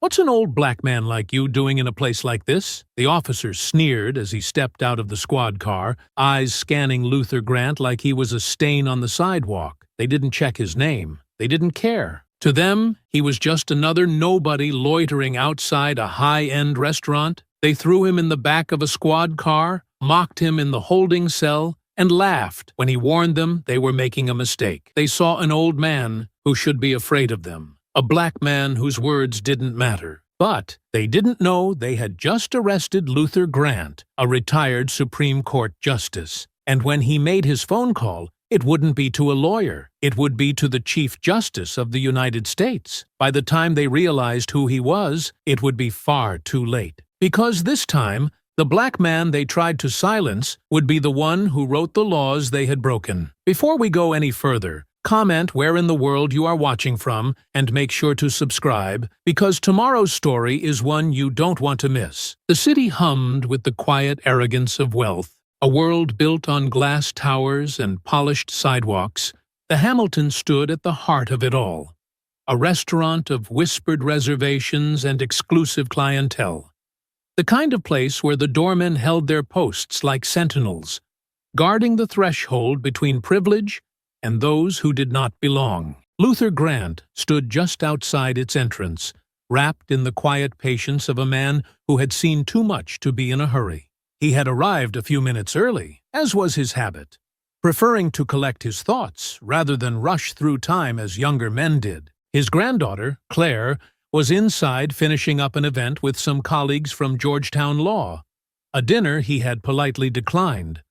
"What's an old black man like you doing in a place like this?" The officer sneered as he stepped out of the squad car, eyes scanning Luther Grant like he was a stain on the sidewalk. They didn't check his name. They didn't care. To them, he was just another nobody loitering outside a high-end restaurant. They threw him in the back of a squad car, mocked him in the holding cell, and laughed when he warned them they were making a mistake. They saw an old man who should be afraid of them, a black man whose words didn't matter. But they didn't know they had just arrested Luther Grant, a retired Supreme Court justice. And when he made his phone call, it wouldn't be to a lawyer. It would be to the Chief Justice of the United States. By the time they realized who he was, it would be far too late. Because this time, the black man they tried to silence would be the one who wrote the laws they had broken. Before we go any further, comment where in the world you are watching from and make sure to subscribe, because tomorrow's story is one you don't want to miss. The city hummed with the quiet arrogance of wealth. A world built on glass towers and polished sidewalks, the Hamilton stood at the heart of it all. A restaurant of whispered reservations and exclusive clientele. The kind of place where the doormen held their posts like sentinels, guarding the threshold between privilege and those who did not belong. Luther Grant stood just outside its entrance, wrapped in the quiet patience of a man who had seen too much to be in a hurry. He had arrived a few minutes early, as was his habit, preferring to collect his thoughts rather than rush through time as younger men did. His granddaughter, Claire, was inside finishing up an event with some colleagues from Georgetown Law, a dinner he had politely declined,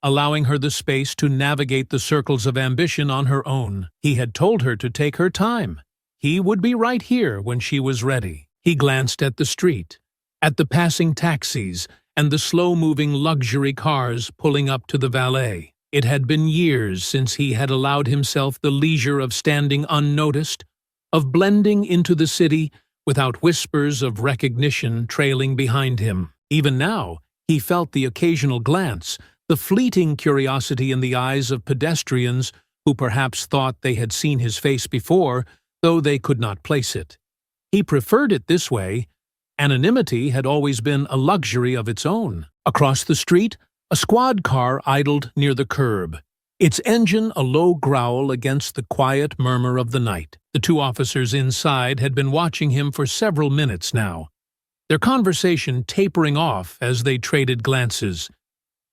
allowing her the space to navigate the circles of ambition on her own. He had told her to take her time. He would be right here when she was ready. He glanced at the street, at the passing taxis, and the slow-moving luxury cars pulling up to the valet. It had been years since he had allowed himself the leisure of standing unnoticed, of blending into the city without whispers of recognition trailing behind him. Even now, he felt the occasional glance, the fleeting curiosity in the eyes of pedestrians who perhaps thought they had seen his face before, though they could not place it. He preferred it this way. Anonymity had always been a luxury of its own. Across the street, a squad car idled near the curb, its engine a low growl against the quiet murmur of the night. The two officers inside had been watching him for several minutes now, their conversation tapering off as they traded glances,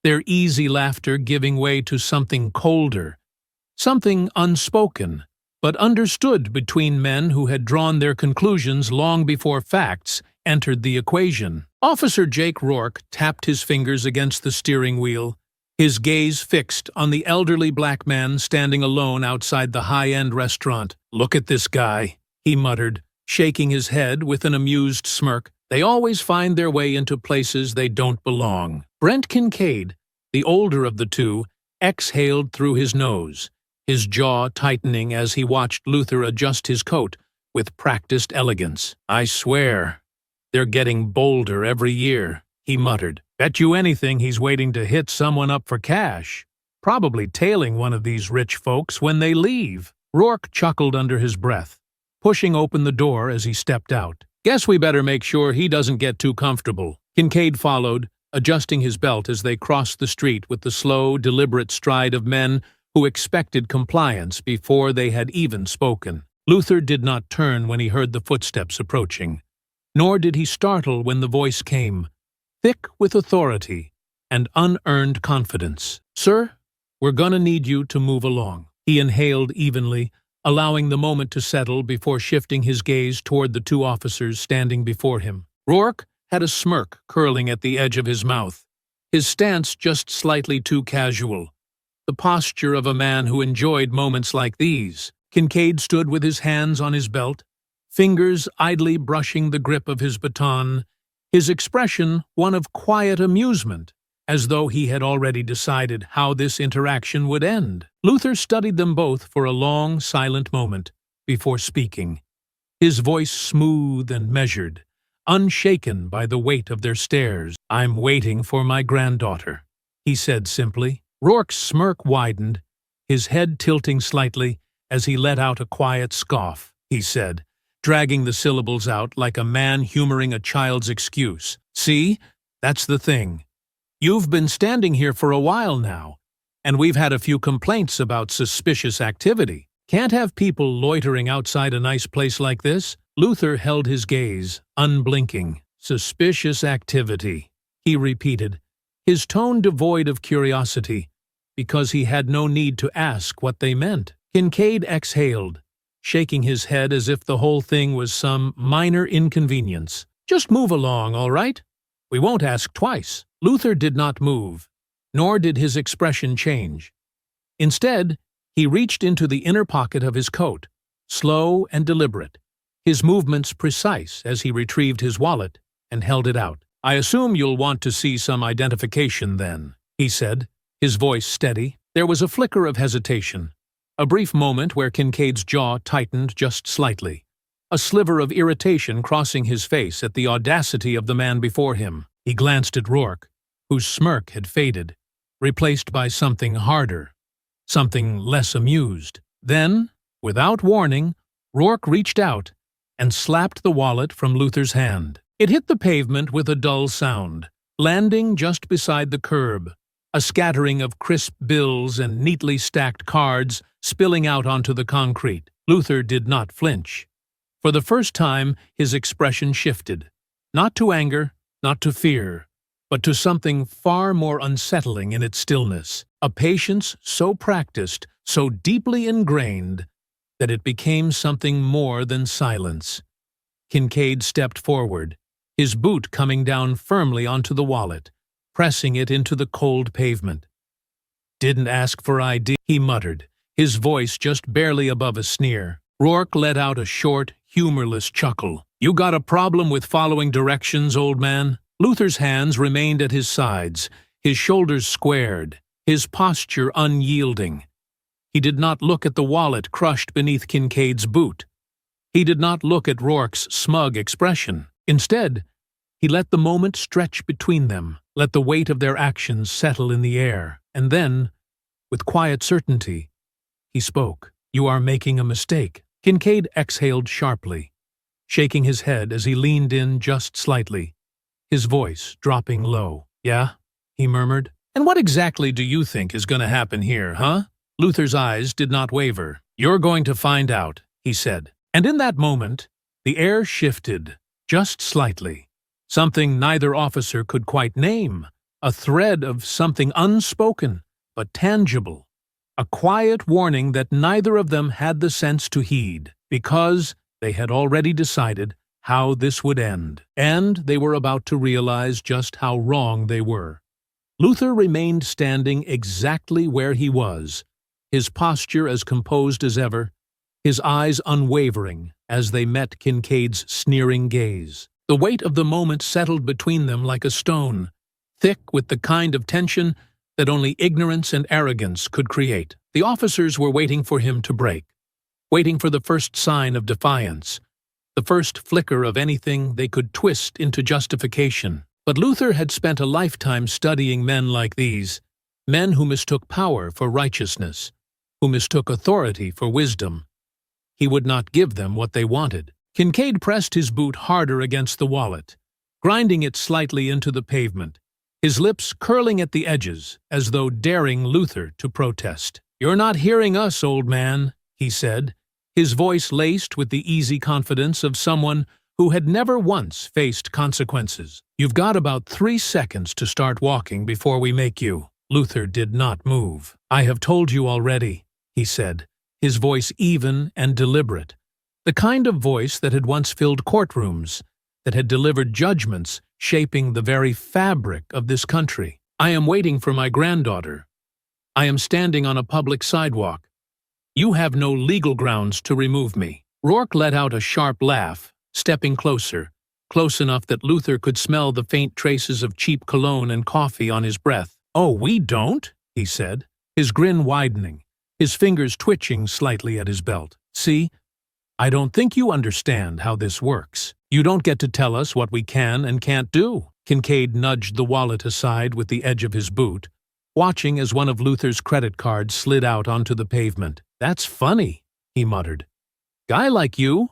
their easy laughter giving way to something colder, something unspoken, but understood between men who had drawn their conclusions long before facts entered the equation. Officer Jake Rourke tapped his fingers against the steering wheel, his gaze fixed on the elderly black man standing alone outside the high-end restaurant. "Look at this guy," he muttered, shaking his head with an amused smirk. "They always find their way into places they don't belong." Brent Kincaid, the older of the two, exhaled through his nose, his jaw tightening as he watched Luther adjust his coat with practiced elegance. "I swear, they're getting bolder every year," he muttered. "Bet you anything he's waiting to hit someone up for cash, probably tailing one of these rich folks when they leave." Rourke chuckled under his breath, pushing open the door as he stepped out. "Guess we better make sure he doesn't get too comfortable." Kincaid followed, adjusting his belt as they crossed the street with the slow, deliberate stride of men who expected compliance before they had even spoken. Luther did not turn when he heard the footsteps approaching, nor did he startle when the voice came, thick with authority and unearned confidence. "Sir, we're gonna need you to move along." He inhaled evenly, allowing the moment to settle before shifting his gaze toward the two officers standing before him. Rourke had a smirk curling at the edge of his mouth, his stance just slightly too casual, the posture of a man who enjoyed moments like these. Kincaid stood with his hands on his belt, fingers idly brushing the grip of his baton, his expression one of quiet amusement, as though he had already decided how this interaction would end. Luther studied them both for a long, silent moment before speaking, his voice smooth and measured, unshaken by the weight of their stares. "I'm waiting for my granddaughter," he said simply. Rourke's smirk widened, his head tilting slightly as he let out a quiet scoff. He said, dragging the syllables out like a man humoring a child's excuse. See? That's the thing. You've been standing here for a while now, and we've had a few complaints about suspicious activity. Can't have people loitering outside a nice place like this. Luther held his gaze, unblinking. Suspicious activity, he repeated, his tone devoid of curiosity, because he had no need to ask what they meant. Kincaid exhaled, shaking his head as if the whole thing was some minor inconvenience. Just move along, all right? We won't ask twice. Luther did not move, nor did his expression change. Instead, he reached into the inner pocket of his coat, slow and deliberate, his movements precise as he retrieved his wallet and held it out. I assume you'll want to see some identification then, he said, his voice steady. There was a flicker of hesitation, a brief moment where Kincaid's jaw tightened just slightly, a sliver of irritation crossing his face at the audacity of the man before him. He glanced at Rourke, whose smirk had faded, replaced by something harder, something less amused. Then, without warning, Rourke reached out and slapped the wallet from Luther's hand. It hit the pavement with a dull sound, landing just beside the curb, a scattering of crisp bills and neatly stacked cards spilling out onto the concrete. Luther did not flinch. For the first time, his expression shifted, not to anger, not to fear, but to something far more unsettling in its stillness, a patience so practiced, so deeply ingrained, that it became something more than silence. Kincaid stepped forward, his boot coming down firmly onto the wallet, pressing it into the cold pavement. Didn't ask for ID, he muttered, his voice just barely above a sneer. Rourke let out a short, humorless chuckle. You got a problem with following directions, old man? Luther's hands remained at his sides, his shoulders squared, his posture unyielding. He did not look at the wallet crushed beneath Kincaid's boot. He did not look at Rourke's smug expression. Instead, he let the moment stretch between them, let the weight of their actions settle in the air, and then, with quiet certainty, he spoke. You are making a mistake. Kincaid exhaled sharply, shaking his head as he leaned in just slightly, his voice dropping low. Yeah, he murmured. And what exactly do you think is going to happen here, huh? Luther's eyes did not waver. You're going to find out, he said. And in that moment, the air shifted, just slightly. Something neither officer could quite name, a thread of something unspoken, but tangible. A quiet warning that neither of them had the sense to heed, because they had already decided how this would end, and they were about to realize just how wrong they were. Luther remained standing exactly where he was, his posture as composed as ever, his eyes unwavering as they met Kincaid's sneering gaze. The weight of the moment settled between them like a stone, thick with the kind of tension that only ignorance and arrogance could create. The officers were waiting for him to break, waiting for the first sign of defiance, the first flicker of anything they could twist into justification. But Luther had spent a lifetime studying men like these, men who mistook power for righteousness, who mistook authority for wisdom. He would not give them what they wanted. Kincaid pressed his boot harder against the wallet, grinding it slightly into the pavement, his lips curling at the edges as though daring Luther to protest. You're not hearing us, old man, he said, his voice laced with the easy confidence of someone who had never once faced consequences. You've got about 3 seconds to start walking before we make you. Luther did not move. I have told you already, he said, his voice even and deliberate, the kind of voice that had once filled courtrooms, that had delivered judgments shaping the very fabric of this country. I am waiting for my granddaughter. I am standing on a public sidewalk. You have no legal grounds to remove me. Rourke let out a sharp laugh, stepping closer, close enough that Luther could smell the faint traces of cheap cologne and coffee on his breath. Oh, we don't, he said, his grin widening, his fingers twitching slightly at his belt. See, I don't think you understand how this works. You don't get to tell us what we can and can't do. Kincaid nudged the wallet aside with the edge of his boot, watching as one of Luther's credit cards slid out onto the pavement. That's funny, he muttered. Guy like you,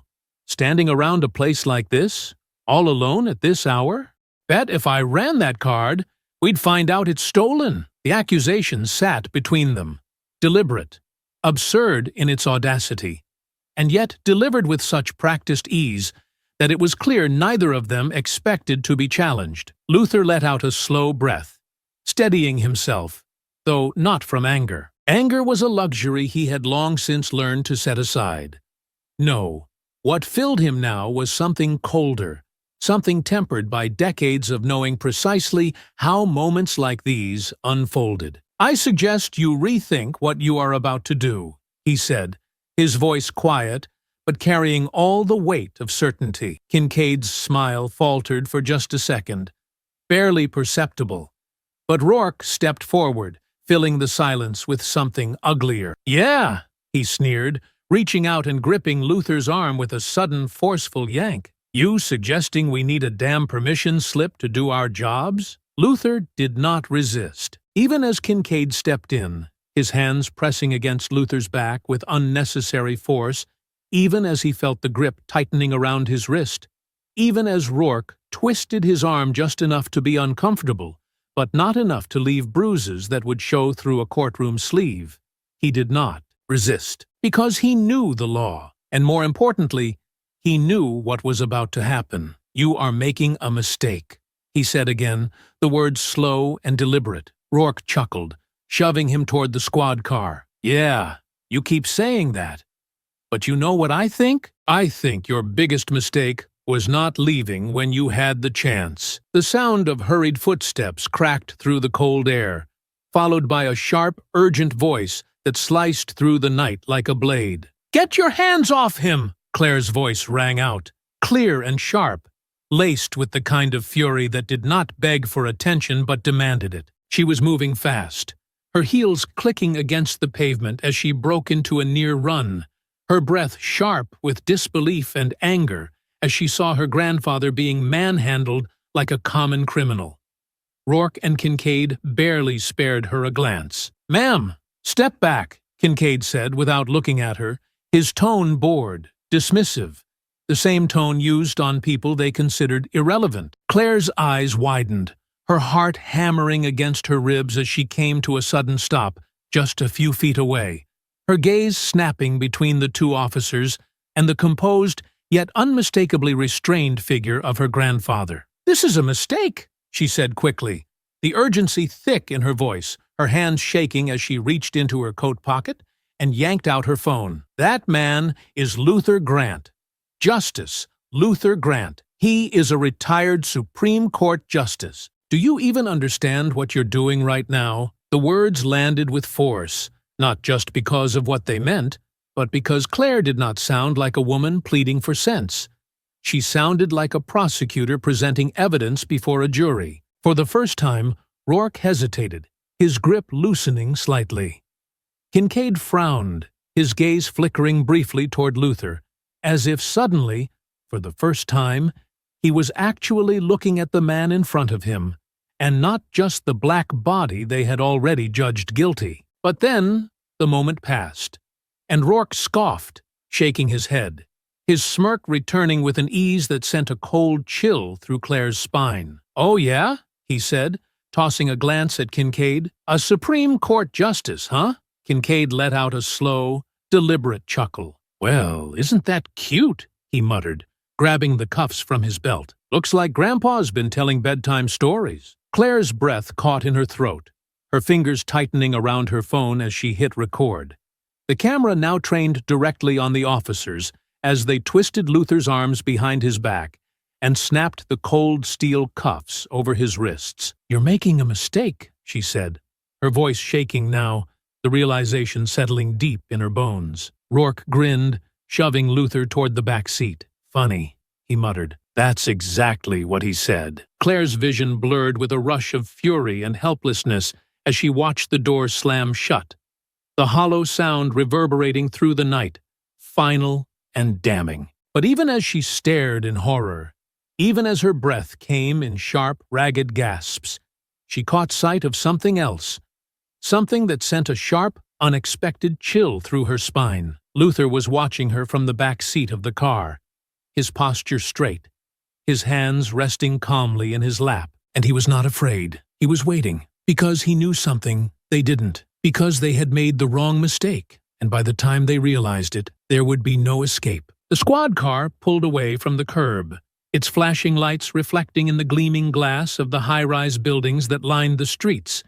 Standing around a place like this, all alone at this hour? Bet if I ran that card, we'd find out it's stolen. The accusation sat between them, deliberate, absurd in its audacity, and yet delivered with such practiced ease that it was clear neither of them expected to be challenged. Luther let out a slow breath, steadying himself, though not from anger. Anger was a luxury he had long since learned to set aside. No, what filled him now was something colder, something tempered by decades of knowing precisely how moments like these unfolded. "I suggest you rethink what you are about to do," he said, his voice quiet, but carrying all the weight of certainty. Kincaid's smile faltered for just a second, barely perceptible, but Rourke stepped forward, filling the silence with something uglier. "Yeah," he sneered, reaching out and gripping Luther's arm with a sudden, forceful yank. "You suggesting we need a damn permission slip to do our jobs?" Luther did not resist. Even as Kincaid stepped in, his hands pressing against Luther's back with unnecessary force, even as he felt the grip tightening around his wrist, even as Rourke twisted his arm just enough to be uncomfortable, but not enough to leave bruises that would show through a courtroom sleeve, he did not resist. Because he knew the law, and more importantly, he knew what was about to happen. "You are making a mistake," he said again, the words slow and deliberate. Rourke chuckled, shoving him toward the squad car. "Yeah, you keep saying that. But you know what I think? I think your biggest mistake was not leaving when you had the chance." The sound of hurried footsteps cracked through the cold air, followed by a sharp, urgent voice that sliced through the night like a blade. "Get your hands off him!" Claire's voice rang out, clear and sharp, laced with the kind of fury that did not beg for attention but demanded it. She was moving fast, her heels clicking against the pavement as she broke into a near run, her breath sharp with disbelief and anger as she saw her grandfather being manhandled like a common criminal. Rourke and Kincaid barely spared her a glance. "Ma'am, step back," Kincaid said without looking at her, his tone bored, dismissive, the same tone used on people they considered irrelevant. Claire's eyes widened, her heart hammering against her ribs as she came to a sudden stop, just a few feet away, her gaze snapping between the two officers and the composed yet unmistakably restrained figure of her grandfather. "This is a mistake," she said quickly, the urgency thick in her voice, her hands shaking as she reached into her coat pocket and yanked out her phone. "That man is Luther Grant. Justice Luther Grant. He is a retired Supreme Court justice. Do you even understand what you're doing right now?" The words landed with force, not just because of what they meant, but because Claire did not sound like a woman pleading for sense. She sounded like a prosecutor presenting evidence before a jury. For the first time, Rourke hesitated, his grip loosening slightly. Kincaid frowned, his gaze flickering briefly toward Luther, as if suddenly, for the first time, he was actually looking at the man in front of him, and not just the black body they had already judged guilty. But then the moment passed, and Rourke scoffed, shaking his head, his smirk returning with an ease that sent a cold chill through Claire's spine. "Oh yeah?" he said, tossing a glance at Kincaid. "A Supreme Court justice, huh?" Kincaid let out a slow, deliberate chuckle. "Well, isn't that cute?" he muttered, grabbing the cuffs from his belt. "Looks like Grandpa's been telling bedtime stories." Claire's breath caught in her throat, her fingers tightening around her phone as she hit record. The camera now trained directly on the officers as they twisted Luther's arms behind his back and snapped the cold steel cuffs over his wrists. "You're making a mistake," she said, her voice shaking now, the realization settling deep in her bones. Rourke grinned, shoving Luther toward the back seat. "Funny," he muttered. "That's exactly what he said." Claire's vision blurred with a rush of fury and helplessness as she watched the door slam shut, the hollow sound reverberating through the night, final and damning. But even as she stared in horror, even as her breath came in sharp, ragged gasps, she caught sight of something else, something that sent a sharp, unexpected chill through her spine. Luther was watching her from the back seat of the car, his posture straight, his hands resting calmly in his lap. And he was not afraid. He was waiting, because he knew something they didn't, because they had made the wrong mistake, and by the time they realized it, there would be no escape. The squad car pulled away from the curb, its flashing lights reflecting in the gleaming glass of the high-rise buildings that lined the streets.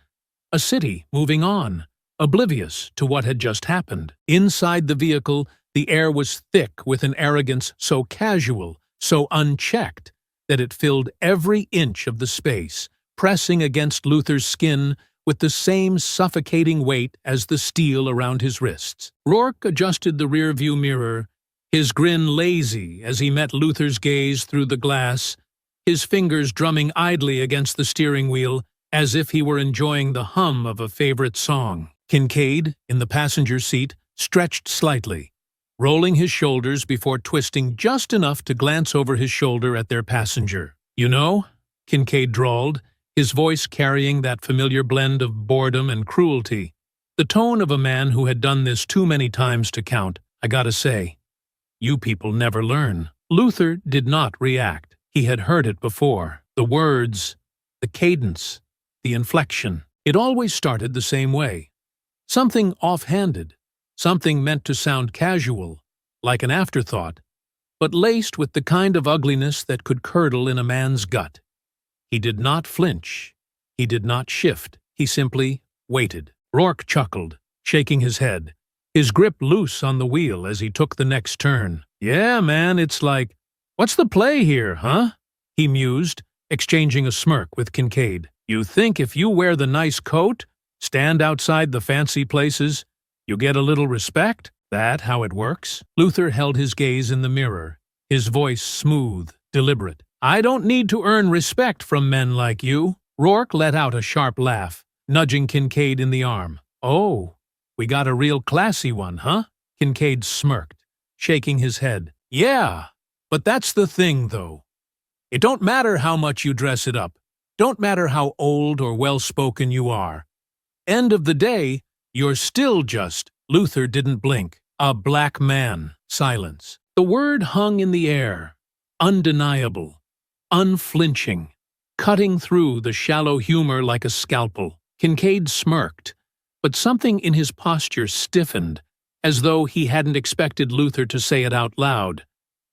A city moving on, oblivious to what had just happened. Inside the vehicle, the air was thick with an arrogance so casual, so unchecked, that it filled every inch of the space, pressing against Luther's skin with the same suffocating weight as the steel around his wrists. Rourke adjusted the rear-view mirror, his grin lazy as he met Luther's gaze through the glass, his fingers drumming idly against the steering wheel as if he were enjoying the hum of a favorite song. Kincaid, in the passenger seat, stretched slightly, rolling his shoulders before twisting just enough to glance over his shoulder at their passenger. "You know," Kincaid drawled, his voice carrying that familiar blend of boredom and cruelty, the tone of a man who had done this too many times to count. "I gotta say, you people never learn." Luther did not react. He had heard it before. The words, the cadence, the inflection. It always started the same way. Something off-handed, something meant to sound casual, like an afterthought, but laced with the kind of ugliness that could curdle in a man's gut. He did not flinch. He did not shift. He simply waited. Rourke chuckled, shaking his head, his grip loose on the wheel as he took the next turn. "Yeah, man, it's like, what's the play here, huh?" he mused, exchanging a smirk with Kincaid. "You think if you wear the nice coat, stand outside the fancy places, you get a little respect? That how it works?" Luther held his gaze in the mirror, his voice smooth, deliberate. "I don't need to earn respect from men like you." Rourke let out a sharp laugh, nudging Kincaid in the arm. "Oh, we got a real classy one, huh?" Kincaid smirked, shaking his head. "Yeah, but that's the thing, though. It don't matter how much you dress it up. Don't matter how old or well-spoken you are. End of the day, you're still just—" Luther didn't blink. "A black man." Silence. The word hung in the air, undeniable, unflinching, cutting through the shallow humor like a scalpel. Kincaid smirked, but something in his posture stiffened, as though he hadn't expected Luther to say it out loud,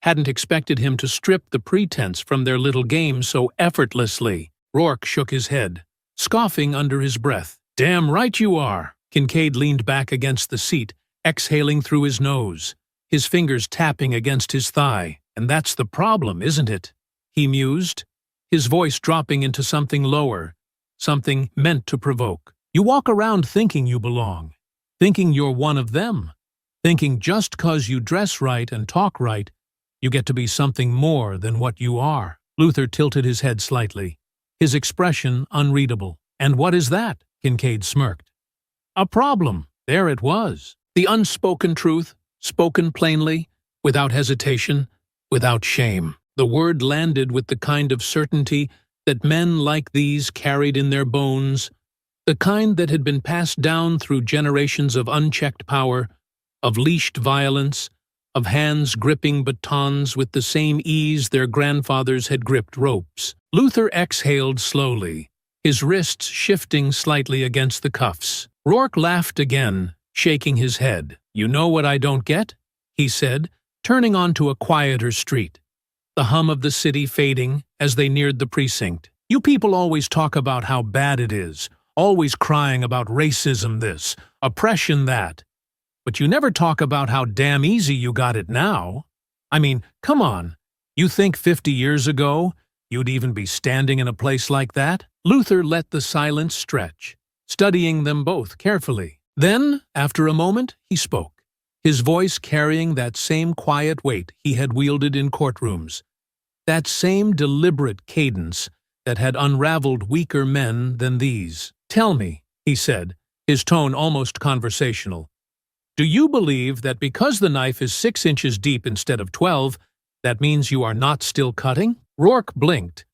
hadn't expected him to strip the pretense from their little game so effortlessly. Rourke shook his head, scoffing under his breath. "Damn right you are." Kincaid leaned back against the seat, exhaling through his nose, his fingers tapping against his thigh. "And that's the problem, isn't it?" he mused, his voice dropping into something lower, something meant to provoke. "You walk around thinking you belong, thinking you're one of them, thinking just 'cause you dress right and talk right, you get to be something more than what you are." Luther tilted his head slightly, his expression unreadable. "And what is that?" Kincaid smirked. "A problem." There it was. The unspoken truth, spoken plainly, without hesitation, without shame. The word landed with the kind of certainty that men like these carried in their bones, the kind that had been passed down through generations of unchecked power, of leashed violence, of hands gripping batons with the same ease their grandfathers had gripped ropes. Luther exhaled slowly, his wrists shifting slightly against the cuffs. Rourke laughed again, shaking his head. "You know what I don't get?" he said, turning onto a quieter street, the hum of the city fading as they neared the precinct. "You people always talk about how bad it is, always crying about racism this, oppression that. But you never talk about how damn easy you got it now. I mean, come on, you think 50 years ago you'd even be standing in a place like that?" Luther let the silence stretch, studying them both carefully. Then, after a moment, he spoke, his voice carrying that same quiet weight he had wielded in courtrooms, that same deliberate cadence that had unraveled weaker men than these. "Tell me," he said, his tone almost conversational, "do you believe that because the knife is 6 inches deep instead of 12, that means you are not still cutting?" Rourke blinked.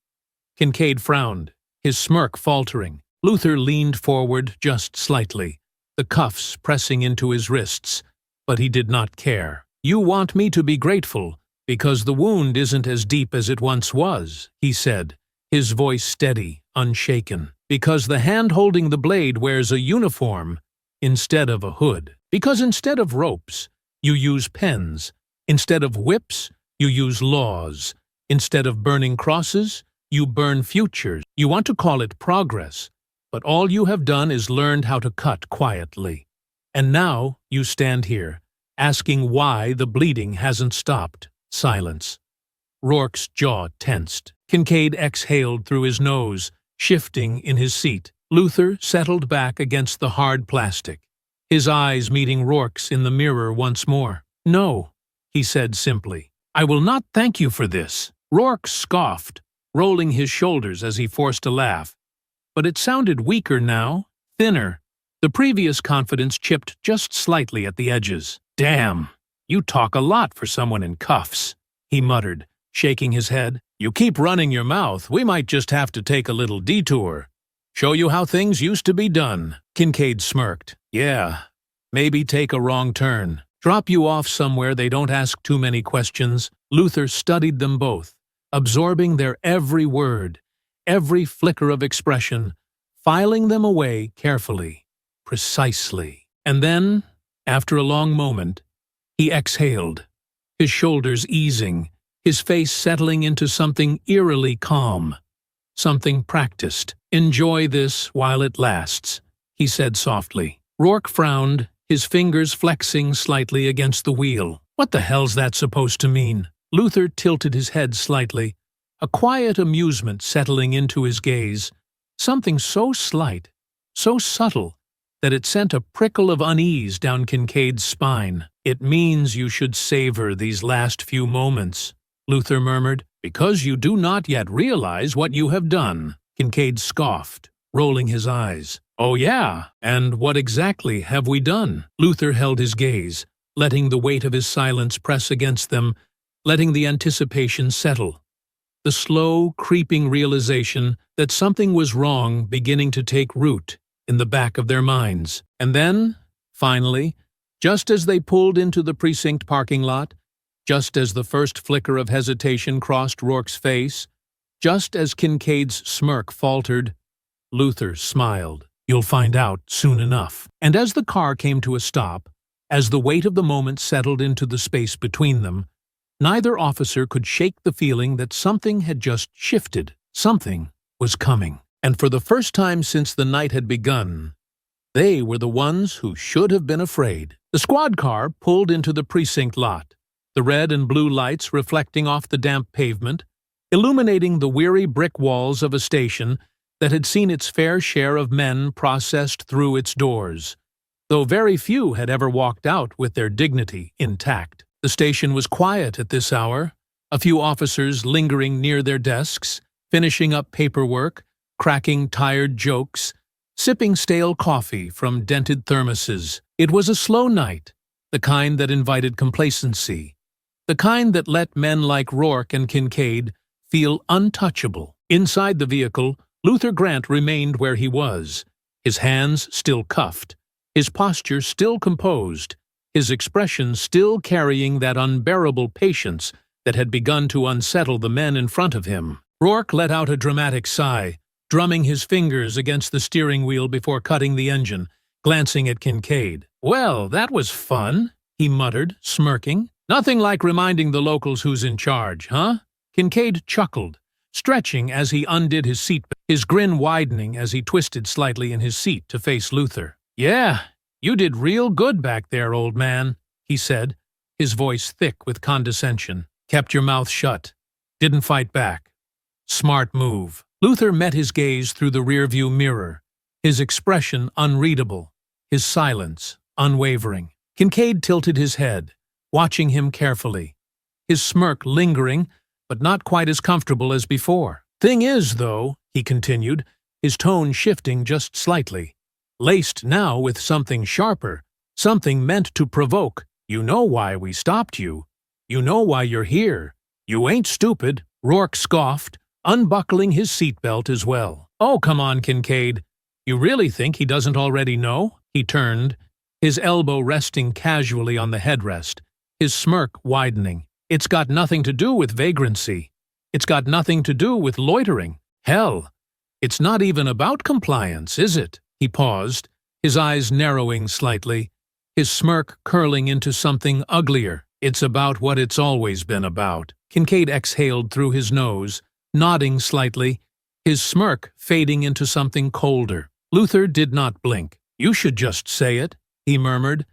Kincaid frowned, his smirk faltering. Luther leaned forward just slightly, the cuffs pressing into his wrists, but he did not care. "You want me to be grateful, Because the wound isn't as deep as it once was, he said, his voice steady, unshaken. Because the hand holding the blade wears a uniform instead of a hood. Because instead of ropes, you use pens. Instead of whips, you use laws. Instead of burning crosses, you burn futures. You want to call it progress, but all you have done is learned how to cut quietly. And now you stand here, asking why the bleeding hasn't stopped. Silence. Rourke's jaw tensed. Kincaid exhaled through his nose, shifting in his seat. Luther settled back against the hard plastic, his eyes meeting Rourke's in the mirror once more. "No," he said simply. "I will not thank you for this." Rourke scoffed, rolling his shoulders as he forced a laugh. But it sounded weaker now, thinner. The previous confidence chipped just slightly at the edges. "Damn, you talk a lot for someone in cuffs," he muttered, shaking his head. "You keep running your mouth, we might just have to take a little detour. Show you how things used to be done." Kincaid smirked. "Yeah, maybe take a wrong turn. Drop you off somewhere they don't ask too many questions." Luther studied them both, absorbing their every word, every flicker of expression, filing them away carefully, precisely. And then, after a long moment, he exhaled, his shoulders easing, his face settling into something eerily calm, something practiced. "Enjoy this while it lasts," he said softly. Rourke frowned, his fingers flexing slightly against the wheel. "What the hell's that supposed to mean?" Luther tilted his head slightly, a quiet amusement settling into his gaze, something so slight, so subtle, that it sent a prickle of unease down Kincaid's spine. "It means you should savor these last few moments," Luther murmured, "because you do not yet realize what you have done." Kincaid scoffed, rolling his eyes. "Oh yeah, and what exactly have we done?" Luther held his gaze, letting the weight of his silence press against them, letting the anticipation settle. The slow, creeping realization that something was wrong beginning to take root in the back of their minds. And then, finally, just as they pulled into the precinct parking lot, just as the first flicker of hesitation crossed Rourke's face, just as Kincaid's smirk faltered, Luther smiled. "You'll find out soon enough." And as the car came to a stop, as the weight of the moment settled into the space between them, neither officer could shake the feeling that something had just shifted. Something was coming. And for the first time since the night had begun, they were the ones who should have been afraid. The squad car pulled into the precinct lot, the red and blue lights reflecting off the damp pavement, illuminating the weary brick walls of a station that had seen its fair share of men processed through its doors, though very few had ever walked out with their dignity intact. The station was quiet at this hour, a few officers lingering near their desks, finishing up paperwork, cracking tired jokes, sipping stale coffee from dented thermoses. It was a slow night, the kind that invited complacency, the kind that let men like Rourke and Kincaid feel untouchable. Inside the vehicle, Luther Grant remained where he was, his hands still cuffed, his posture still composed, his expression still carrying that unbearable patience that had begun to unsettle the men in front of him. Rourke let out a dramatic sigh, drumming his fingers against the steering wheel before cutting the engine, glancing at Kincaid. "Well, that was fun," he muttered, smirking. "Nothing like reminding the locals who's in charge, huh?" Kincaid chuckled, stretching as he undid his seatbelt, his grin widening as he twisted slightly in his seat to face Luther. "Yeah, you did real good back there, old man," he said, his voice thick with condescension. "Kept your mouth shut. Didn't fight back. Smart move." Luther met his gaze through the rearview mirror, his expression unreadable, his silence unwavering. Kincaid tilted his head, watching him carefully, his smirk lingering, but not quite as comfortable as before. "Thing is, though," he continued, his tone shifting just slightly, laced now with something sharper, something meant to provoke. "You know why we stopped you. You know why you're here. You ain't stupid." Rourke scoffed, unbuckling his seatbelt as well. "Oh, come on, Kincaid. You really think he doesn't already know?" He turned, his elbow resting casually on the headrest, his smirk widening. It's got nothing to do with vagrancy. It's got nothing to do with loitering. Hell, it's not even about compliance, is it? He paused, his eyes narrowing slightly, his smirk curling into something uglier. It's about what it's always been about. Kincaid exhaled through his nose, nodding slightly, his smirk fading into something colder. Luther did not blink. "You should just say it," he murmured,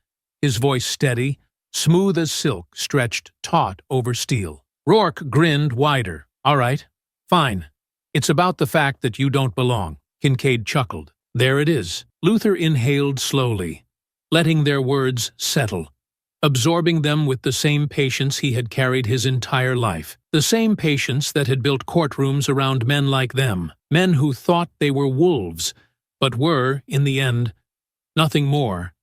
his voice steady, smooth as silk stretched taut over steel. Rourke grinned wider. "All right, fine. It's about the fact that you don't belong." Kincaid chuckled. "There it is." Luther inhaled slowly, letting their words settle, absorbing them with the same patience he had carried his entire life, the same patience that had built courtrooms around men like them, men who thought they were wolves, but were, in the end, nothing more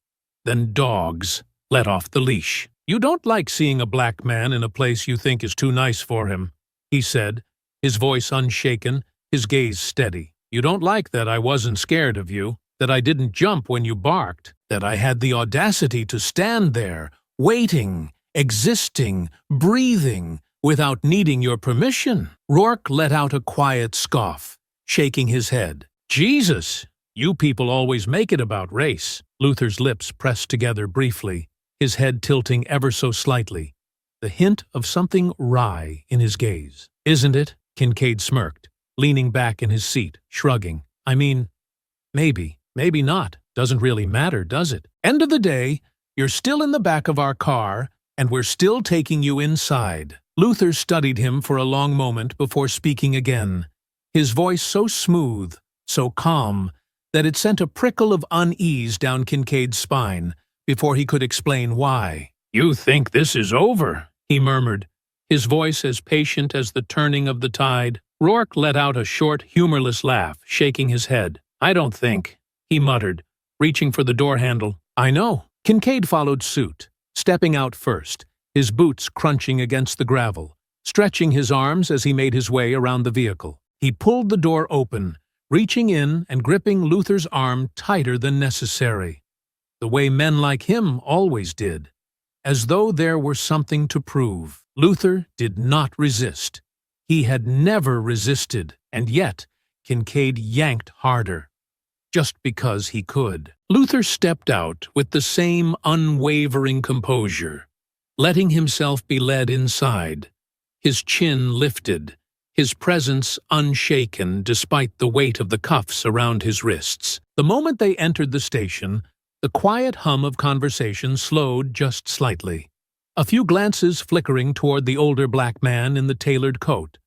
than dogs let off the leash. "You don't like seeing a black man in a place you think is too nice for him," he said, his voice unshaken, his gaze steady. "You don't like that I wasn't scared of you, that I didn't jump when you barked, that I had the audacity to stand there, waiting, existing, breathing, without needing your permission." Rourke let out a quiet scoff, shaking his head. "Jesus, you people always make it about race." Luther's lips pressed together briefly, his head tilting ever so slightly, the hint of something wry in his gaze. "Isn't it?" Kincaid smirked, leaning back in his seat, shrugging. "I mean, maybe not. Doesn't really matter, does it? End of the day, you're still in the back of our car, and we're still taking you inside." Luther studied him for a long moment before speaking again, his voice so smooth, so calm, that it sent a prickle of unease down Kincaid's spine before he could explain why. "You think this is over?" he murmured, his voice as patient as the turning of the tide. Rourke let out a short, humorless laugh, shaking his head. "I don't think," he muttered, reaching for the door handle. "I know." Kincaid followed suit, stepping out first, his boots crunching against the gravel, stretching his arms as he made his way around the vehicle. He pulled the door open, reaching in and gripping Luther's arm tighter than necessary, the way men like him always did, as though there were something to prove. Luther did not resist. He had never resisted, and yet Kincaid yanked harder, just because he could. Luther stepped out with the same unwavering composure, letting himself be led inside, his chin lifted, his presence unshaken despite the weight of the cuffs around his wrists. The moment they entered the station, the quiet hum of conversation slowed just slightly, a few glances flickering toward the older black man in the tailored coat,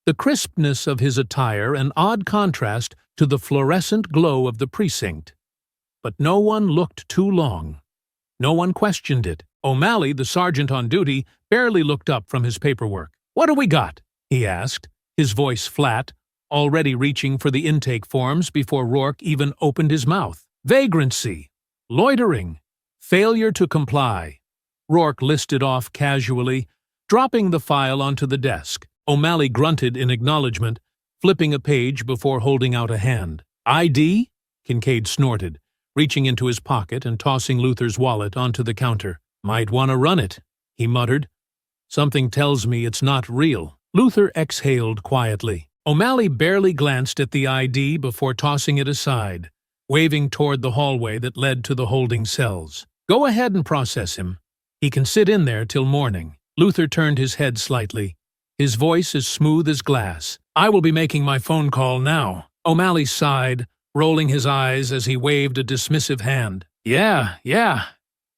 the crispness of his attire an odd contrast to the fluorescent glow of the precinct. But no one looked too long. No one questioned it. O'Malley, the sergeant on duty, barely looked up from his paperwork. "What do we got?" he asked, his voice flat, already reaching for the intake forms before Rourke even opened his mouth. "Vagrancy, loitering, failure to comply." Rourke listed off casually, dropping the file onto the desk. O'Malley grunted in acknowledgement, flipping a page before holding out a hand. "ID?" Kincaid snorted, reaching into his pocket and tossing Luther's wallet onto the counter. "Might want to run it," he muttered. "Something tells me it's not real." Luther exhaled quietly. O'Malley barely glanced at the ID before tossing it aside, waving toward the hallway that led to the holding cells. "Go ahead and process him. He can sit in there till morning." Luther turned his head slightly, his voice as smooth as glass. "I will be making my phone call now." O'Malley sighed, rolling his eyes as he waved a dismissive hand. Yeah.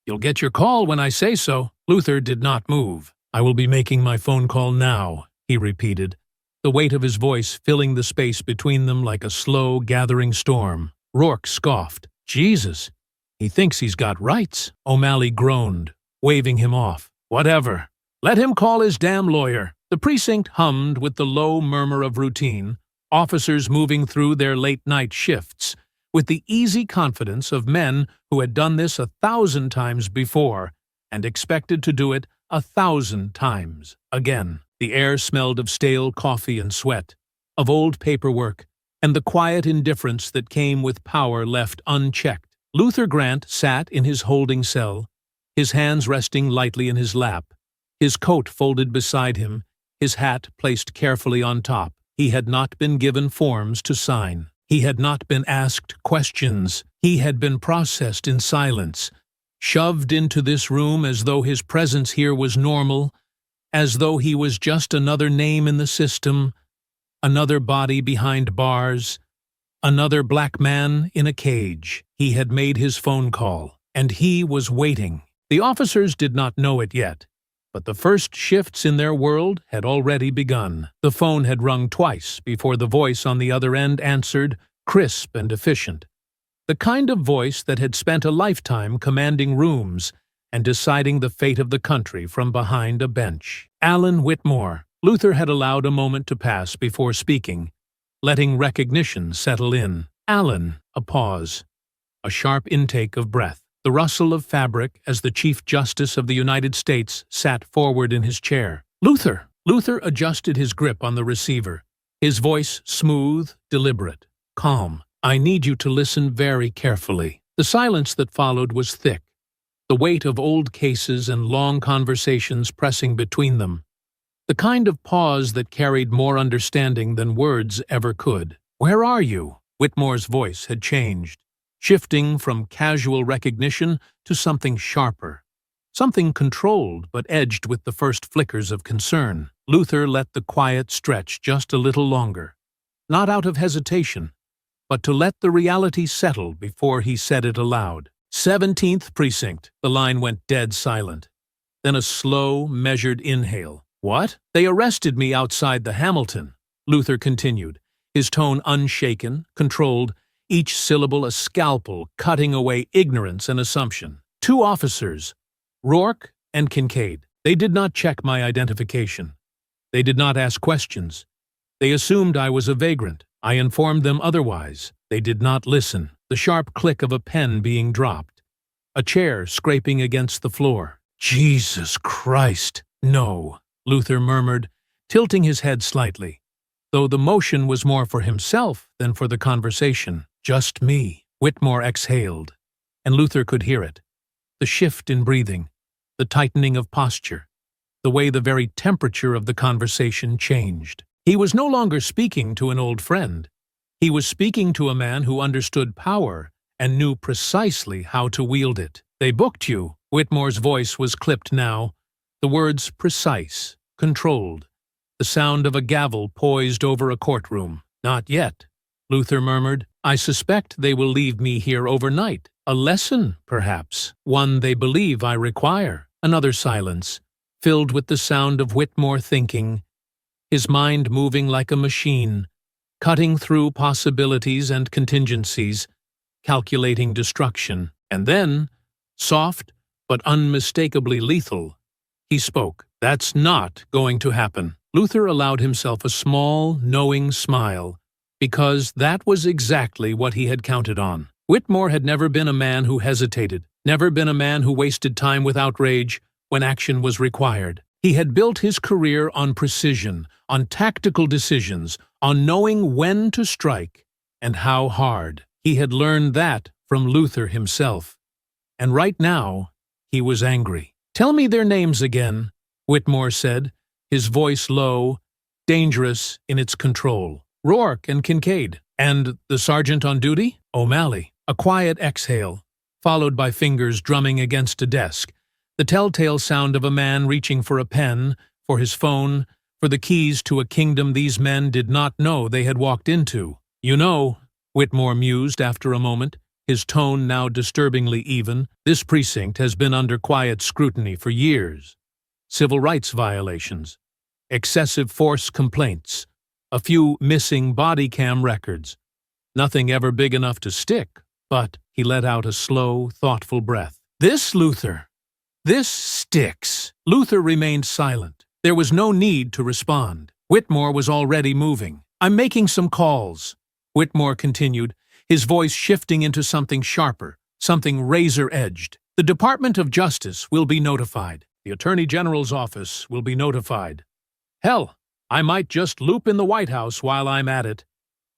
You'll get your call when I say so." Luther did not move. "I will be making my phone call now," he repeated, the weight of his voice filling the space between them like a slow, gathering storm. Rourke scoffed. "Jesus, he thinks he's got rights." O'Malley groaned, waving him off. "Whatever. Let him call his damn lawyer." The precinct hummed with the low murmur of routine, officers moving through their late-night shifts, with the easy confidence of men who had done this 1,000 times before and expected to do it 1,000 times again. The air smelled of stale coffee and sweat, of old paperwork, and the quiet indifference that came with power left unchecked. Luther Grant sat in his holding cell, his hands resting lightly in his lap, his coat folded beside him, his hat placed carefully on top. He had not been given forms to sign. He had not been asked questions. He had been processed in silence, shoved into this room as though his presence here was normal, as though he was just another name in the system, another body behind bars, another black man in a cage. He had made his phone call, and he was waiting. The officers did not know it yet, but the first shifts in their world had already begun. The phone had rung twice before the voice on the other end answered, crisp and efficient. The kind of voice that had spent a lifetime commanding rooms and deciding the fate of the country from behind a bench. Alan Whitmore. Luther had allowed a moment to pass before speaking, letting recognition settle in. Alan. A pause. A sharp intake of breath. The rustle of fabric as the Chief Justice of the United States sat forward in his chair. Luther! Luther adjusted his grip on the receiver, his voice smooth, deliberate, calm. I need you to listen very carefully. The silence that followed was thick, the weight of old cases and long conversations pressing between them. The kind of pause that carried more understanding than words ever could. Where are you? Whitmore's voice had changed, shifting from casual recognition to something sharper, something controlled but edged with the first flickers of concern. Luther let the quiet stretch just a little longer, not out of hesitation, but to let the reality settle before he said it aloud. 17th Precinct. The line went dead silent. Then a slow, measured inhale. What? They arrested me outside the Hamilton, Luther continued, his tone unshaken, controlled, each syllable a scalpel cutting away ignorance and assumption. 2 officers, Rourke and Kincaid. They did not check my identification. They did not ask questions. They assumed I was a vagrant. I informed them otherwise. They did not listen. The sharp click of a pen being dropped. A chair scraping against the floor. Jesus Christ! No, Luther murmured, tilting his head slightly, though the motion was more for himself than for the conversation. Just me. Whitmore exhaled, and Luther could hear it. The shift in breathing, the tightening of posture, the way the very temperature of the conversation changed. He was no longer speaking to an old friend. He was speaking to a man who understood power and knew precisely how to wield it. They booked you. Whitmore's voice was clipped now, the words precise, controlled, the sound of a gavel poised over a courtroom. Not yet, Luther murmured. I suspect they will leave me here overnight. A lesson, perhaps, one they believe I require. Another silence, filled with the sound of Whitmore thinking, his mind moving like a machine, cutting through possibilities and contingencies, calculating destruction. And then, soft but unmistakably lethal, he spoke. That's not going to happen. Luther allowed himself a small, knowing smile, because that was exactly what he had counted on. Whitmore had never been a man who hesitated, never been a man who wasted time with outrage when action was required. He had built his career on precision, on tactical decisions, on knowing when to strike and how hard. He had learned that from Luther himself. And right now, he was angry. Tell me their names again, Whitmore said, his voice low, dangerous in its control. Rourke and Kincaid. And the sergeant on duty? O'Malley. A quiet exhale, followed by fingers drumming against a desk, the telltale sound of a man reaching for a pen, for his phone, for the keys to a kingdom these men did not know they had walked into. You know, Whitmore mused after a moment, his tone now disturbingly even, this precinct has been under quiet scrutiny for years. Civil rights violations, excessive force complaints, a few missing body cam records. Nothing ever big enough to stick, but he let out a slow, thoughtful breath. This, Luther, this sticks. Luther remained silent. There was no need to respond. Whitmore was already moving. I'm making some calls, Whitmore continued, his voice shifting into something sharper, something razor-edged. The Department of Justice will be notified. The Attorney General's office will be notified. Hell, I might just loop in the White House while I'm at it.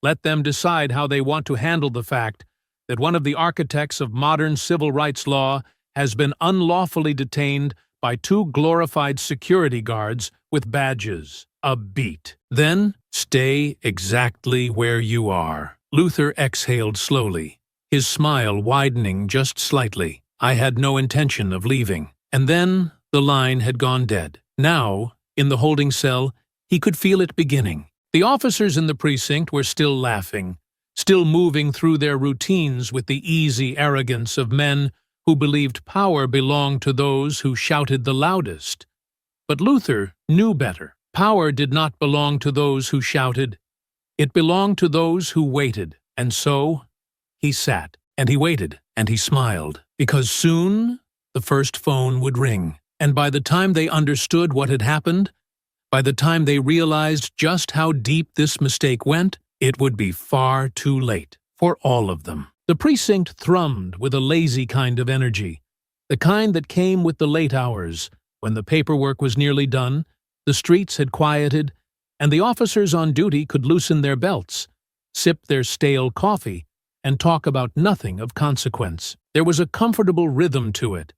Let them decide how they want to handle the fact that one of the architects of modern civil rights law has been unlawfully detained by two glorified security guards with badges. A beat. Then, stay exactly where you are. Luther exhaled slowly, his smile widening just slightly. I had no intention of leaving. And then the line had gone dead. Now, in the holding cell, he could feel it beginning. The officers in the precinct were still laughing, still moving through their routines with the easy arrogance of men who believed power belonged to those who shouted the loudest. But Luther knew better. Power did not belong to those who shouted. It belonged to those who waited. And so, he sat, and he waited, and he smiled, because soon the first phone would ring. And by the time they understood what had happened, by the time they realized just how deep this mistake went, it would be far too late for all of them. The precinct thrummed with a lazy kind of energy, the kind that came with the late hours, when the paperwork was nearly done, the streets had quieted, and the officers on duty could loosen their belts, sip their stale coffee, and talk about nothing of consequence. There was a comfortable rhythm to it,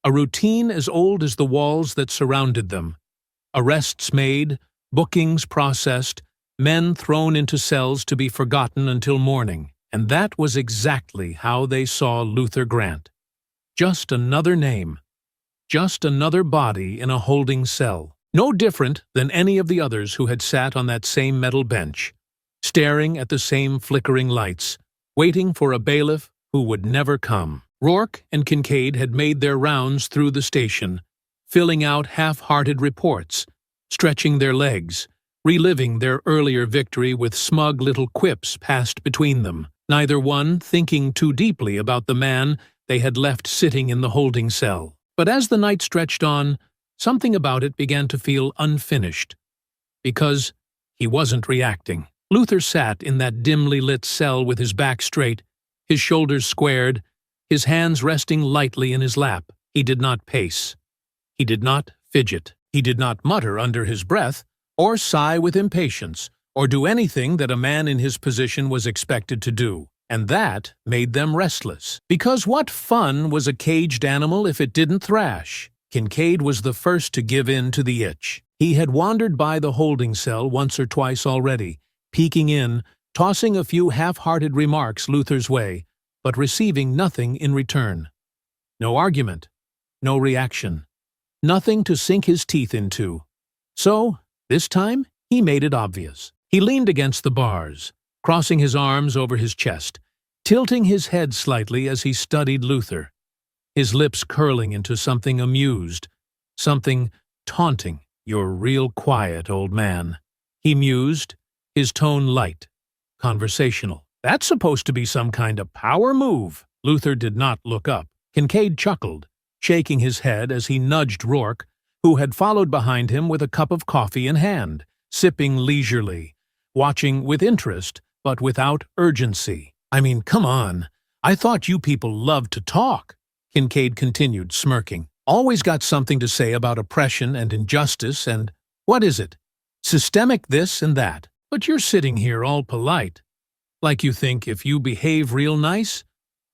a routine as old as the walls that surrounded them. Arrests made, bookings processed, men thrown into cells to be forgotten until morning. And that was exactly how they saw Luther Grant. Just another name. Just another body in a holding cell. No different than any of the others who had sat on that same metal bench, staring at the same flickering lights, waiting for a bailiff who would never come. Rourke and Kincaid had made their rounds through the station, filling out half-hearted reports, stretching their legs, reliving their earlier victory with smug little quips passed between them, neither one thinking too deeply about the man they had left sitting in the holding cell. But as the night stretched on, something about it began to feel unfinished, because he wasn't reacting. Luther sat in that dimly lit cell with his back straight, his shoulders squared, his hands resting lightly in his lap. He did not pace. He did not fidget. He did not mutter under his breath, or sigh with impatience, or do anything that a man in his position was expected to do. And that made them restless. Because what fun was a caged animal if it didn't thrash? Kincaid was the first to give in to the itch. He had wandered by the holding cell once or twice already, peeking in, tossing a few half-hearted remarks Luther's way, but receiving nothing in return. No argument, no reaction, nothing to sink his teeth into. So, this time, he made it obvious. He leaned against the bars, crossing his arms over his chest, tilting his head slightly as he studied Luther, his lips curling into something amused, something taunting. "You're real quiet, old man," he mused, his tone light, conversational. "That's supposed to be some kind of power move." Luther did not look up. Kincaid chuckled, shaking his head as he nudged Rourke, who had followed behind him with a cup of coffee in hand, sipping leisurely, watching with interest, but without urgency. "I mean, come on. I thought you people loved to talk," Kincaid continued, smirking. "Always got something to say about oppression and injustice and, what is it, systemic this and that. But you're sitting here all polite, like you think if you behave real nice,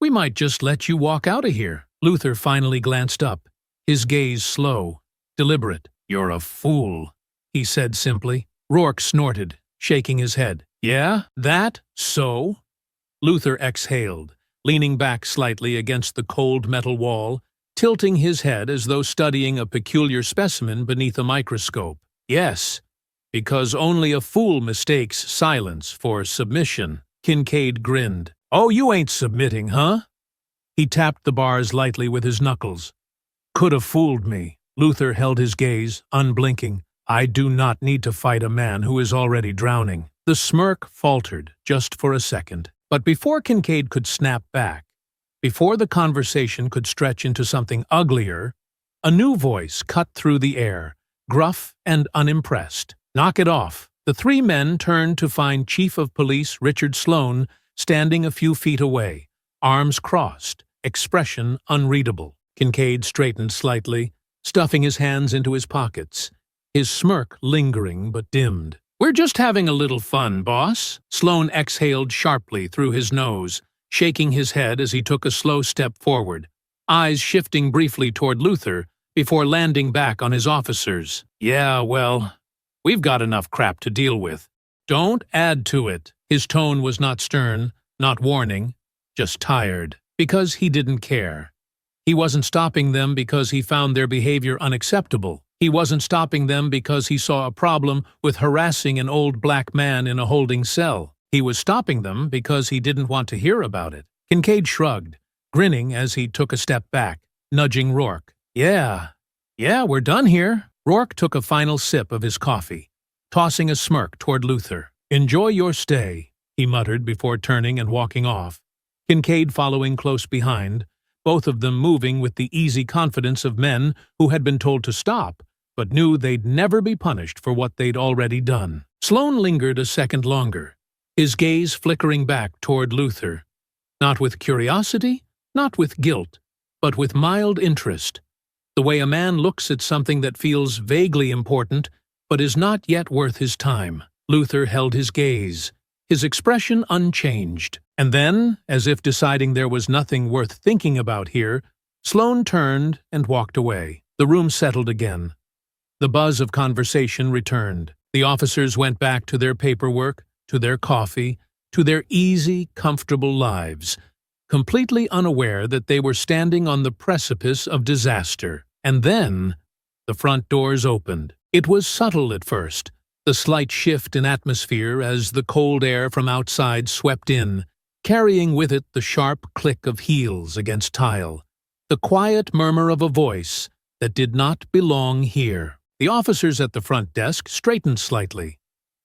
we might just let you walk out of here." Luther finally glanced up, his gaze slow, deliberate. "You're a fool," he said simply. Rourke snorted, shaking his head. "Yeah, that so?" Luther exhaled, leaning back slightly against the cold metal wall, tilting his head as though studying a peculiar specimen beneath a microscope. "Yes, because only a fool mistakes silence for submission." Kincaid grinned. "Oh, you ain't submitting, huh?" He tapped the bars lightly with his knuckles. "Could have fooled me." Luther held his gaze, unblinking. "I do not need to fight a man who is already drowning." The smirk faltered, just for a second. But before Kincaid could snap back, before the conversation could stretch into something uglier, a new voice cut through the air, gruff and unimpressed. "Knock it off." The three men turned to find Chief of Police Richard Sloane standing a few feet away, arms crossed, expression unreadable. Kincaid straightened slightly, stuffing his hands into his pockets, his smirk lingering but dimmed. "We're just having a little fun, boss." Sloane exhaled sharply through his nose, shaking his head as he took a slow step forward, eyes shifting briefly toward Luther before landing back on his officers. "Yeah, well, we've got enough crap to deal with. Don't add to it." His tone was not stern, not warning, just tired, because he didn't care. He wasn't stopping them because he found their behavior unacceptable. He wasn't stopping them because he saw a problem with harassing an old black man in a holding cell. He was stopping them because he didn't want to hear about it. Kincaid shrugged, grinning as he took a step back, nudging Rourke. Yeah, we're done here." Rourke took a final sip of his coffee, tossing a smirk toward Luther. "Enjoy your stay," he muttered before turning and walking off, Kincaid following close behind, both of them moving with the easy confidence of men who had been told to stop, but knew they'd never be punished for what they'd already done. Sloane lingered a second longer, his gaze flickering back toward Luther, not with curiosity, not with guilt, but with mild interest, the way a man looks at something that feels vaguely important but is not yet worth his time. Luther held his gaze, his expression unchanged, and then, as if deciding there was nothing worth thinking about here, Sloane turned and walked away. The room settled again. The buzz of conversation returned. The officers went back to their paperwork, to their coffee, to their easy, comfortable lives, completely unaware that they were standing on the precipice of disaster. And then, the front doors opened. It was subtle at first, the slight shift in atmosphere as the cold air from outside swept in, carrying with it the sharp click of heels against tile, the quiet murmur of a voice that did not belong here. The officers at the front desk straightened slightly,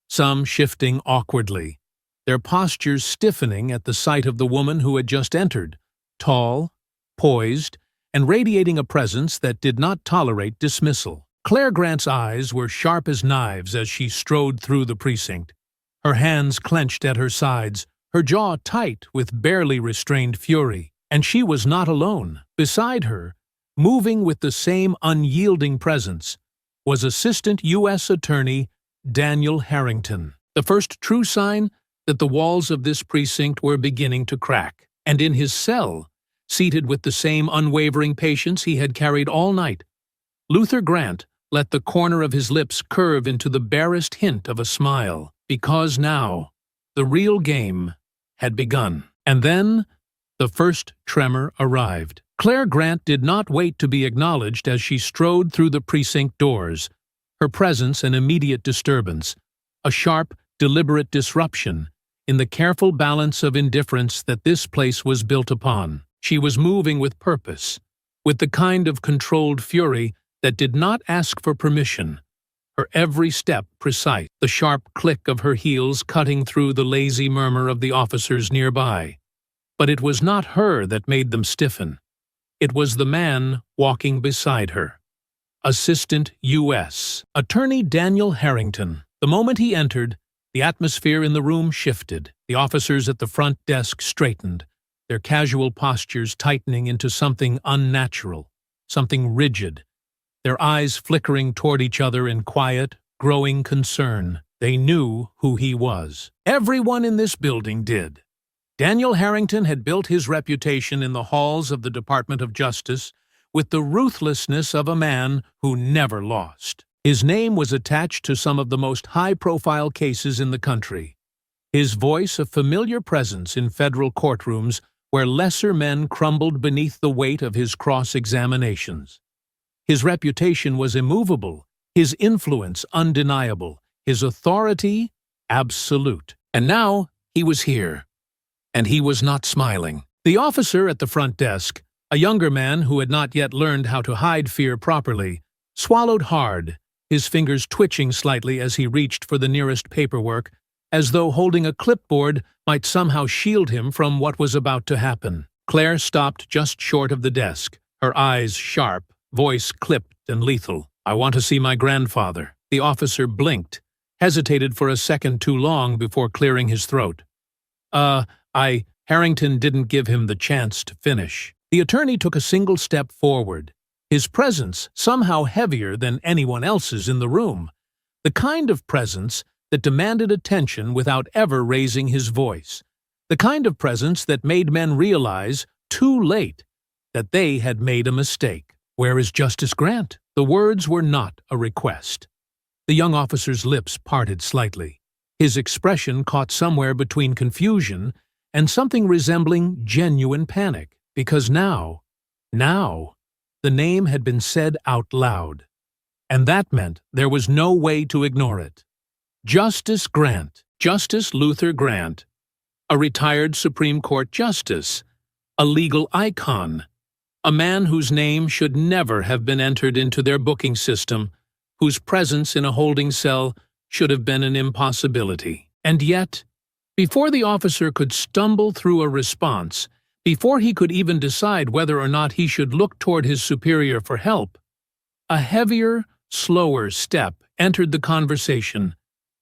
some shifting awkwardly, their postures stiffening at the sight of the woman who had just entered, tall, poised, and radiating a presence that did not tolerate dismissal. Claire Grant's eyes were sharp as knives as she strode through the precinct, her hands clenched at her sides, her jaw tight with barely restrained fury. And she was not alone. Beside her, moving with the same unyielding presence, was Assistant U.S. Attorney Daniel Harrington. The first true sign that the walls of this precinct were beginning to crack. And in his cell, seated with the same unwavering patience he had carried all night, Luther Grant let the corner of his lips curve into the barest hint of a smile, because now the real game had begun. And then the first tremor arrived. Claire Grant did not wait to be acknowledged as she strode through the precinct doors, her presence an immediate disturbance, a sharp, deliberate disruption in the careful balance of indifference that this place was built upon. She was moving with purpose, with the kind of controlled fury that did not ask for permission, her every step precise, the sharp click of her heels cutting through the lazy murmur of the officers nearby. But it was not her that made them stiffen. It was the man walking beside her. Assistant U.S. Attorney Daniel Harrington. The moment he entered, the atmosphere in the room shifted. The officers at the front desk straightened, their casual postures tightening into something unnatural, something rigid, their eyes flickering toward each other in quiet, growing concern. They knew who he was. Everyone in this building did. Daniel Harrington had built his reputation in the halls of the Department of Justice with the ruthlessness of a man who never lost. His name was attached to some of the most high-profile cases in the country. His voice a familiar presence in federal courtrooms where lesser men crumbled beneath the weight of his cross-examinations. His reputation was immovable, his influence undeniable, his authority absolute. And now he was here. And he was not smiling. The officer at the front desk, a younger man who had not yet learned how to hide fear properly, swallowed hard, his fingers twitching slightly as he reached for the nearest paperwork, as though holding a clipboard might somehow shield him from what was about to happen. Claire stopped just short of the desk, her eyes sharp, voice clipped and lethal. "I want to see my grandfather." The officer blinked, hesitated for a second too long before clearing his throat. Harrington didn't give him the chance to finish. The attorney took a single step forward, his presence somehow heavier than anyone else's in the room, the kind of presence that demanded attention without ever raising his voice, the kind of presence that made men realize, too late, that they had made a mistake. "Where is Justice Grant?" The words were not a request. The young officer's lips parted slightly. His expression caught somewhere between confusion and something resembling genuine panic, because now, the name had been said out loud. And that meant there was no way to ignore it. Justice Grant, Justice Luther Grant, a retired Supreme Court justice, a legal icon, a man whose name should never have been entered into their booking system, whose presence in a holding cell should have been an impossibility. And yet, before the officer could stumble through a response, before he could even decide whether or not he should look toward his superior for help, a heavier, slower step entered the conversation,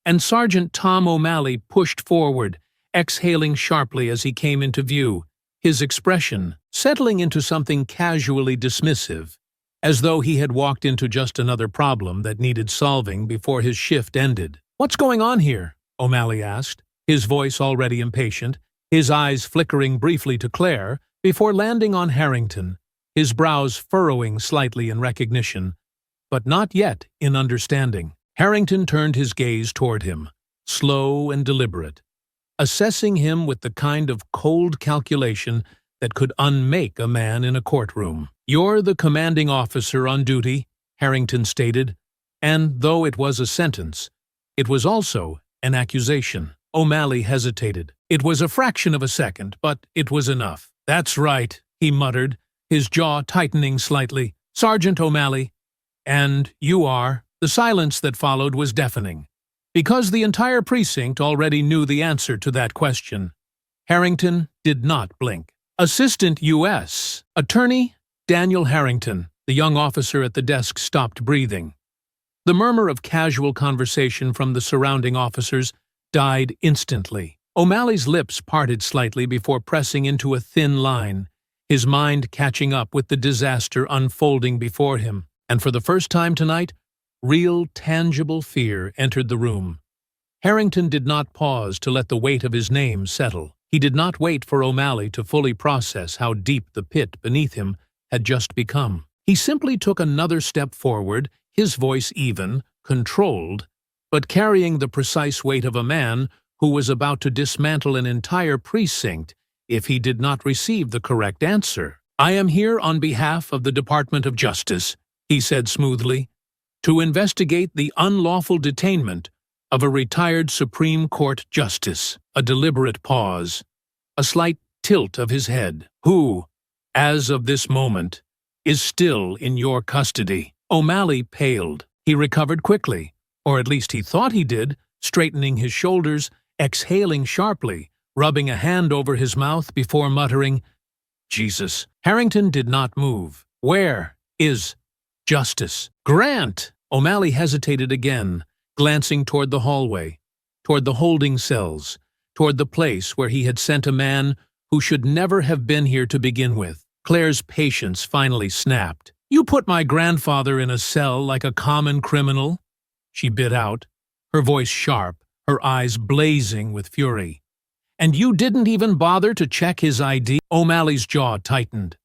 and Sergeant Tom O'Malley pushed forward, exhaling sharply as he came into view, his expression settling into something casually dismissive, as though he had walked into just another problem that needed solving before his shift ended. "What's going on here?" O'Malley asked, his voice already impatient, his eyes flickering briefly to Claire before landing on Harrington, his brows furrowing slightly in recognition, but not yet in understanding. Harrington turned his gaze toward him, slow and deliberate, assessing him with the kind of cold calculation that could unmake a man in a courtroom. "You're the commanding officer on duty," Harrington stated, and though it was a sentence, it was also an accusation. O'Malley hesitated. It was a fraction of a second, but it was enough. "That's right," he muttered, his jaw tightening slightly. "Sergeant O'Malley. And you are." The silence that followed was deafening, because the entire precinct already knew the answer to that question. Harrington did not blink. "Assistant U.S. Attorney Daniel Harrington." The young officer at the desk stopped breathing. The murmur of casual conversation from the surrounding officers died instantly. O'Malley's lips parted slightly before pressing into a thin line, his mind catching up with the disaster unfolding before him. And for the first time tonight, real, tangible fear entered the room. Harrington did not pause to let the weight of his name settle. He did not wait for O'Malley to fully process how deep the pit beneath him had just become. He simply took another step forward, his voice even, controlled, but carrying the precise weight of a man who was about to dismantle an entire precinct if he did not receive the correct answer. "I am here on behalf of the Department of Justice," he said smoothly, "to investigate the unlawful detainment of a retired Supreme Court justice." A deliberate pause, a slight tilt of his head. "Who, as of this moment, is still in your custody?" O'Malley paled. He recovered quickly, or at least he thought he did, straightening his shoulders, exhaling sharply, rubbing a hand over his mouth before muttering, "Jesus." Harrington did not move. "Where is Justice Grant?" O'Malley hesitated again, glancing toward the hallway, toward the holding cells, toward the place where he had sent a man who should never have been here to begin with. Claire's patience finally snapped. "You put my grandfather in a cell like a common criminal?" she bit out, her voice sharp, her eyes blazing with fury. "And you didn't even bother to check his ID?" O'Malley's jaw tightened.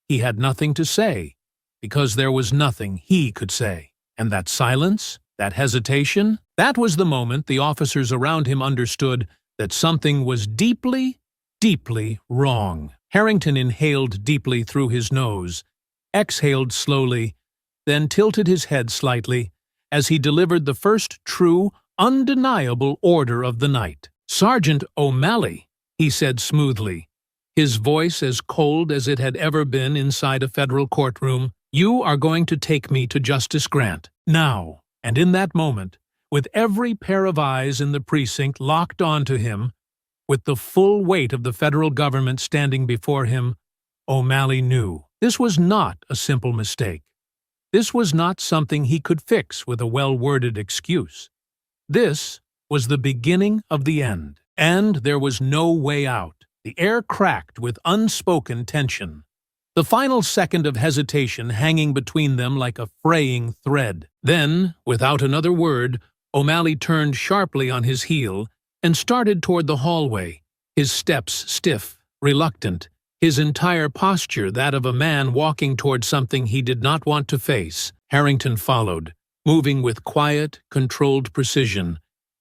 He had nothing to say, because there was nothing he could say. And that silence, that hesitation, that was the moment the officers around him understood that something was deeply, deeply wrong. Harrington inhaled deeply through his nose, exhaled slowly, then tilted his head slightly as he delivered the first true, undeniable order of the night. "Sergeant O'Malley," he said smoothly, his voice as cold as it had ever been inside a federal courtroom, "you are going to take me to Justice Grant. Now." And in that moment, with every pair of eyes in the precinct locked onto him, with the full weight of the federal government standing before him, O'Malley knew this was not a simple mistake. This was not something he could fix with a well-worded excuse. This was the beginning of the end, and there was no way out. The air cracked with unspoken tension, the final second of hesitation hanging between them like a fraying thread. Then, without another word, O'Malley turned sharply on his heel and started toward the hallway, his steps stiff, reluctant, his entire posture that of a man walking toward something he did not want to face. Harrington followed, moving with quiet, controlled precision,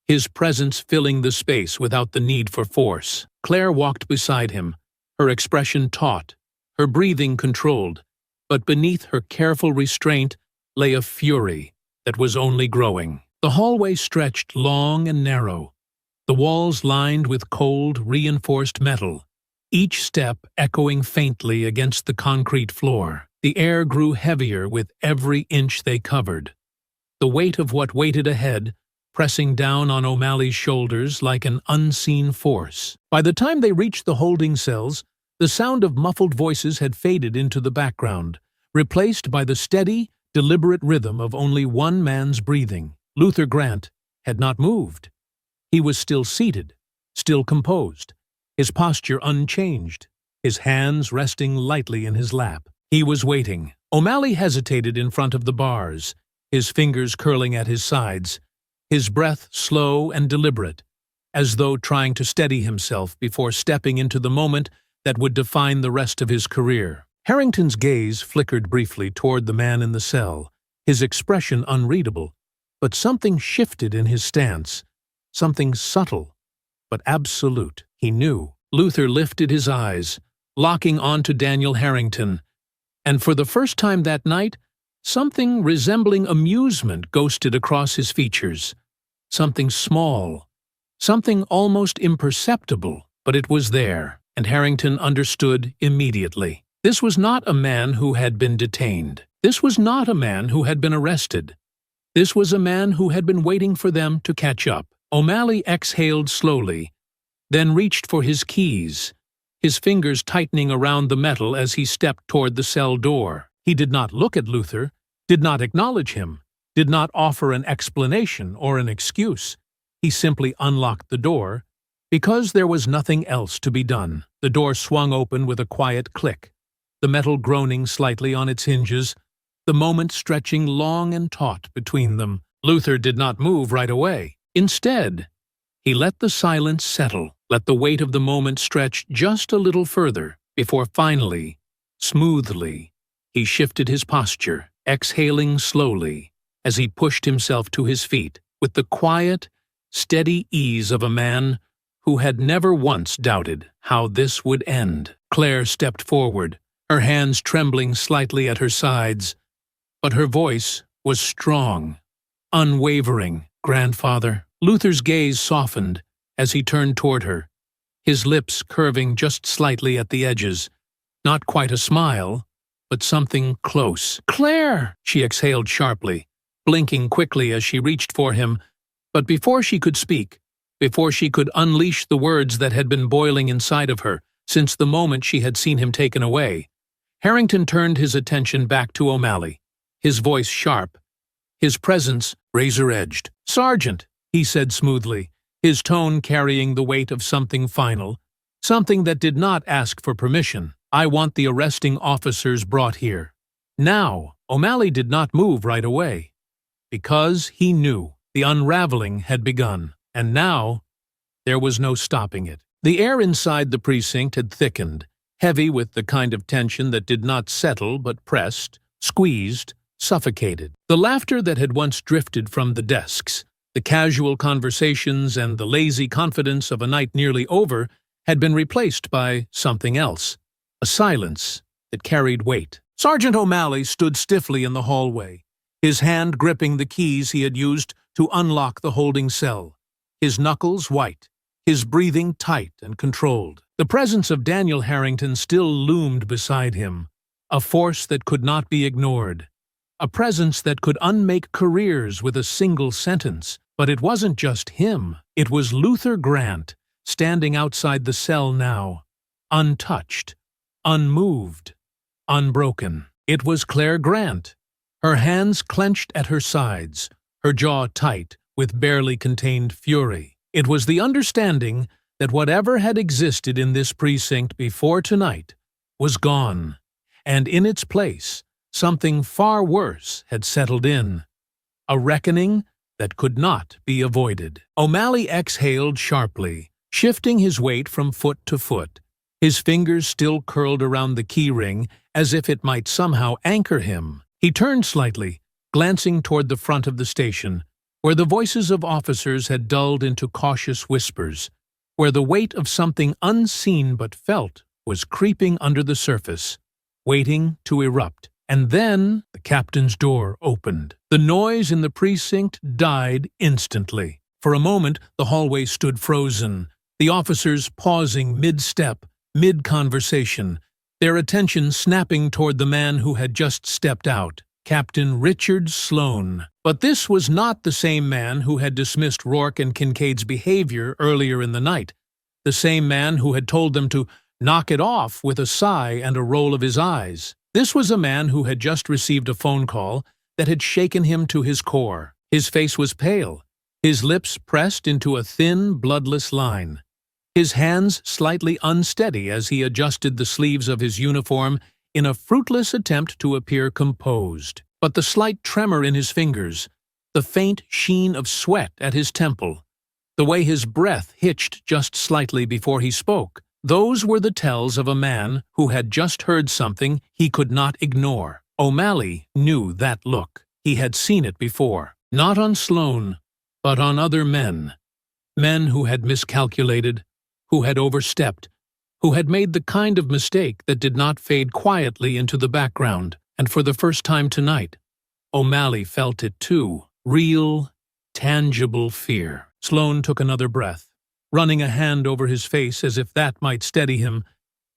his presence filling the space without the need for force. Claire walked beside him, her expression taut, her breathing controlled, but beneath her careful restraint lay a fury that was only growing. The hallway stretched long and narrow, the walls lined with cold, reinforced metal, each step echoing faintly against the concrete floor. The air grew heavier with every inch they covered, the weight of what waited ahead pressing down on O'Malley's shoulders like an unseen force. By the time they reached the holding cells, the sound of muffled voices had faded into the background, replaced by the steady, deliberate rhythm of only one man's breathing. Luther Grant had not moved. He was still seated, still composed, his posture unchanged, his hands resting lightly in his lap. He was waiting. O'Malley hesitated in front of the bars, his fingers curling at his sides, his breath slow and deliberate, as though trying to steady himself before stepping into the moment that would define the rest of his career. Harrington's gaze flickered briefly toward the man in the cell, his expression unreadable, but something shifted in his stance, something subtle, but absolute. He knew. Luther lifted his eyes, locking onto Daniel Harrington, and for the first time that night, something resembling amusement ghosted across his features. Something small, something almost imperceptible, but it was there, and Harrington understood immediately. This was not a man who had been detained. This was not a man who had been arrested. This was a man who had been waiting for them to catch up. O'Malley exhaled slowly, then reached for his keys, his fingers tightening around the metal as he stepped toward the cell door. He did not look at Luther, did not acknowledge him, did not offer an explanation or an excuse. He simply unlocked the door, because there was nothing else to be done. The door swung open with a quiet click, the metal groaning slightly on its hinges, the moment stretching long and taut between them. Luther did not move right away. Instead, he let the silence settle, let the weight of the moment stretch just a little further, before finally, smoothly, he shifted his posture, exhaling slowly, as he pushed himself to his feet, with the quiet, steady ease of a man who had never once doubted how this would end. Claire stepped forward, her hands trembling slightly at her sides, but her voice was strong, unwavering. "Grandfather." Luther's gaze softened as he turned toward her, his lips curving just slightly at the edges. Not quite a smile, but something close. "Claire!" she exhaled sharply, blinking quickly as she reached for him, but before she could speak, before she could unleash the words that had been boiling inside of her since the moment she had seen him taken away, Harrington turned his attention back to O'Malley, his voice sharp, his presence razor-edged. "Sergeant," he said smoothly, his tone carrying the weight of something final, something that did not ask for permission. "I want the arresting officers brought here. Now." O'Malley did not move right away, because he knew the unraveling had begun, and now there was no stopping it. The air inside the precinct had thickened, heavy with the kind of tension that did not settle but pressed, squeezed, suffocated. The laughter that had once drifted from the desks, the casual conversations and the lazy confidence of a night nearly over had been replaced by something else, a silence that carried weight. Sergeant O'Malley stood stiffly in the hallway, his hand gripping the keys he had used to unlock the holding cell, his knuckles white, his breathing tight and controlled. The presence of Daniel Harrington still loomed beside him, a force that could not be ignored, a presence that could unmake careers with a single sentence. But it wasn't just him. It was Luther Grant, standing outside the cell now, untouched, unmoved, unbroken. It was Claire Grant, her hands clenched at her sides, her jaw tight with barely contained fury. It was the understanding that whatever had existed in this precinct before tonight was gone, and in its place, something far worse had settled in, a reckoning that could not be avoided. O'Malley exhaled sharply, shifting his weight from foot to foot, his fingers still curled around the key ring as if it might somehow anchor him. He turned slightly, glancing toward the front of the station, where the voices of officers had dulled into cautious whispers, where the weight of something unseen but felt was creeping under the surface, waiting to erupt. And then the captain's door opened. The noise in the precinct died instantly. For a moment, the hallway stood frozen, the officers pausing mid-step, mid-conversation, their attention snapping toward the man who had just stepped out, Captain Richard Sloane. But this was not the same man who had dismissed Rourke and Kincaid's behavior earlier in the night, the same man who had told them to knock it off with a sigh and a roll of his eyes. This was a man who had just received a phone call that had shaken him to his core. His face was pale, his lips pressed into a thin, bloodless line, his hands slightly unsteady as he adjusted the sleeves of his uniform in a fruitless attempt to appear composed. But the slight tremor in his fingers, the faint sheen of sweat at his temple, the way his breath hitched just slightly before he spoke, those were the tells of a man who had just heard something he could not ignore. O'Malley knew that look. He had seen it before, not on Sloane, but on other men. Men who had miscalculated, who had overstepped, who had made the kind of mistake that did not fade quietly into the background. And for the first time tonight, O'Malley felt it too. Real, tangible fear. Sloane took another breath, running a hand over his face as if that might steady him,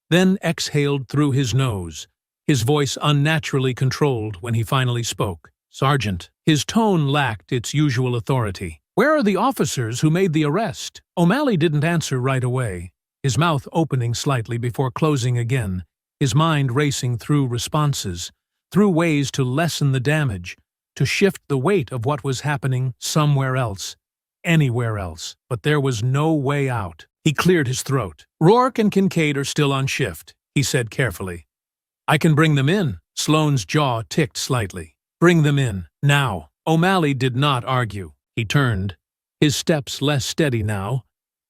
then exhaled through his nose, his voice unnaturally controlled when he finally spoke. "Sergeant." His tone lacked its usual authority. "Where are the officers who made the arrest?" O'Malley didn't answer right away, his mouth opening slightly before closing again, his mind racing through responses, through ways to lessen the damage, to shift the weight of what was happening somewhere else, anywhere else. But there was no way out. He cleared his throat. "Rourke and Kincaid are still on shift," he said carefully. "I can bring them in." Sloane's jaw ticked slightly. "Bring them in, now." O'Malley did not argue. He turned, his steps less steady now,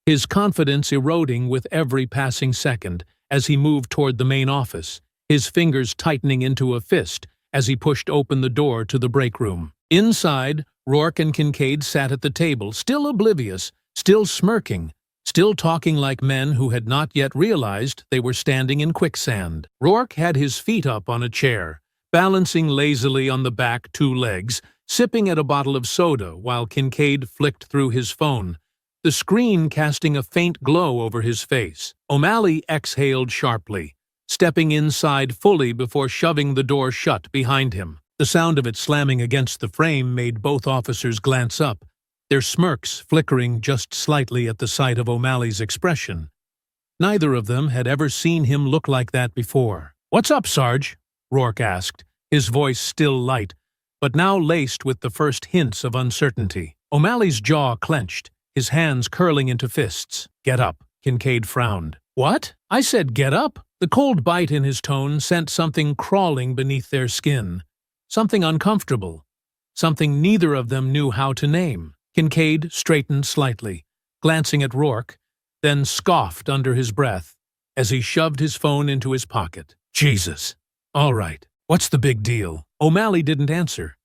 his confidence eroding with every passing second as he moved toward the main office, his fingers tightening into a fist as he pushed open the door to the break room. Inside, Rourke and Kincaid sat at the table, still oblivious, still smirking, still talking like men who had not yet realized they were standing in quicksand. Rourke had his feet up on a chair, balancing lazily on the back two legs, sipping at a bottle of soda while Kincaid flicked through his phone, the screen casting a faint glow over his face. O'Malley exhaled sharply, stepping inside fully before shoving the door shut behind him. The sound of it slamming against the frame made both officers glance up, their smirks flickering just slightly at the sight of O'Malley's expression. Neither of them had ever seen him look like that before. "What's up, Sarge?" Rourke asked, his voice still light, but now laced with the first hints of uncertainty. O'Malley's jaw clenched, his hands curling into fists. "Get up," Kincaid frowned. "What?" "I said get up." The cold bite in his tone sent something crawling beneath their skin, something uncomfortable, something neither of them knew how to name. Kincaid straightened slightly, glancing at Rourke, then scoffed under his breath as he shoved his phone into his pocket. "Jesus. All right. What's the big deal?" O'Malley didn't answer.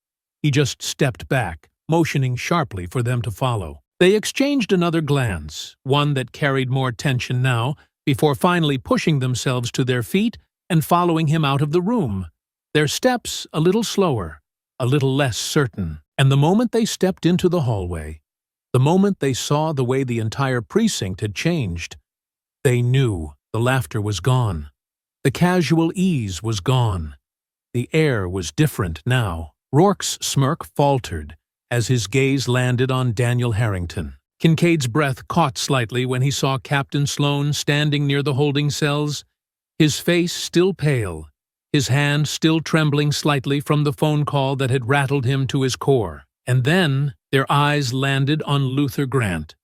He just stepped back, motioning sharply for them to follow. They exchanged another glance, one that carried more tension now, before finally pushing themselves to their feet and following him out of the room, their steps a little slower, a little less certain. And the moment they stepped into the hallway, the moment they saw the way the entire precinct had changed, they knew the laughter was gone. The casual ease was gone. The air was different now. Rourke's smirk faltered as his gaze landed on Daniel Harrington. Kincaid's breath caught slightly when he saw Captain Sloane standing near the holding cells, his face still pale, his hand still trembling slightly from the phone call that had rattled him to his core. And then their eyes landed on Luther Grant,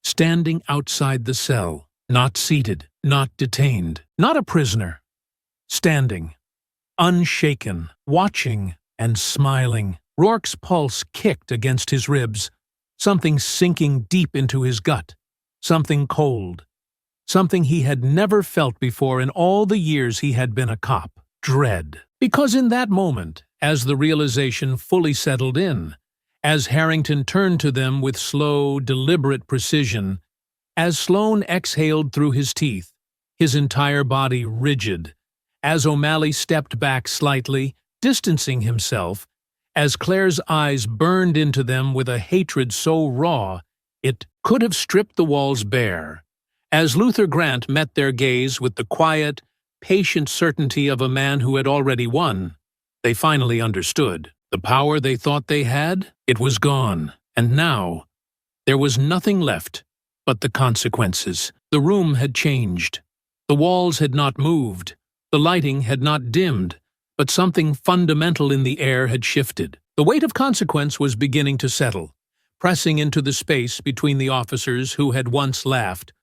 standing outside the cell, not seated, not detained, not a prisoner, standing, unshaken, watching and smiling. Rourke's pulse kicked against his ribs, something sinking deep into his gut, something cold, something he had never felt before in all the years he had been a cop: dread. Because in that moment, as the realization fully settled in, as Harrington turned to them with slow, deliberate precision, as Sloane exhaled through his teeth, his entire body rigid, as O'Malley stepped back slightly, distancing himself, as Claire's eyes burned into them with a hatred so raw it could have stripped the walls bare, as Luther Grant met their gaze with the quiet, patient certainty of a man who had already won, they finally understood. The power they thought they had, it was gone, and now there was nothing left but the consequences. The room had changed. The walls had not moved. The lighting had not dimmed, but something fundamental in the air had shifted. The weight of consequence was beginning to settle, pressing into the space between the officers who had once laughed,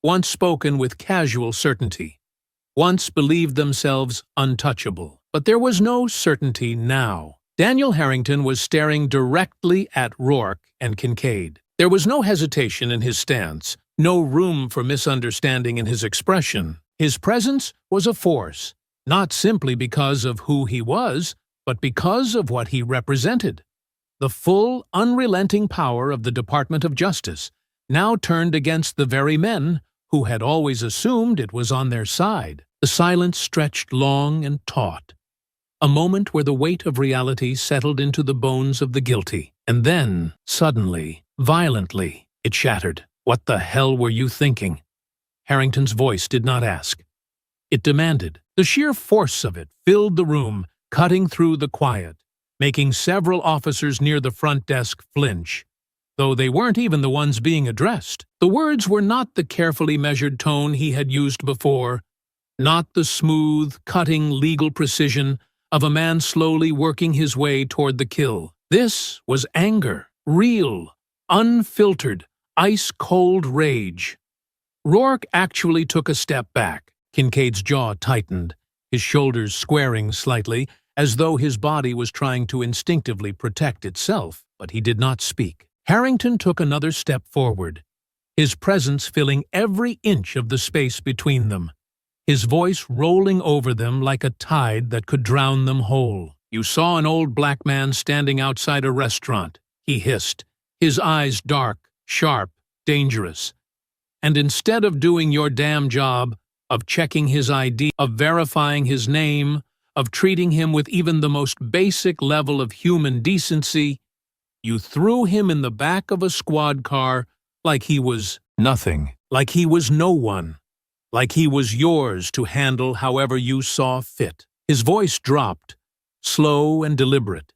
once spoken with casual certainty, once believed themselves untouchable. But there was no certainty now. Daniel Harrington was staring directly at Rourke and Kincaid. There was no hesitation in his stance, no room for misunderstanding in his expression. His presence was a force, not simply because of who he was, but because of what he represented. The full, unrelenting power of the Department of Justice, now turned against the very men who had always assumed it was on their side. The silence stretched long and taut, a moment where the weight of reality settled into the bones of the guilty. And then, suddenly, violently, it shattered. "What the hell were you thinking?" Harrington's voice did not ask. It demanded. The sheer force of it filled the room, cutting through the quiet, making several officers near the front desk flinch, though they weren't even the ones being addressed. The words were not the carefully measured tone he had used before, not the smooth, cutting legal precision of a man slowly working his way toward the kill. This was anger, real, unfiltered, ice-cold rage. Rourke actually took a step back. Kincaid's jaw tightened, his shoulders squaring slightly, as though his body was trying to instinctively protect itself, but he did not speak. Harrington took another step forward, his presence filling every inch of the space between them, his voice rolling over them like a tide that could drown them whole. "You saw an old black man standing outside a restaurant," he hissed, his eyes dark, sharp, dangerous. "And instead of doing your damn job, of checking his ID, of verifying his name, of treating him with even the most basic level of human decency, you threw him in the back of a squad car like he was nothing, like he was no one, like he was yours to handle however you saw fit." His voice dropped, slow and deliberate,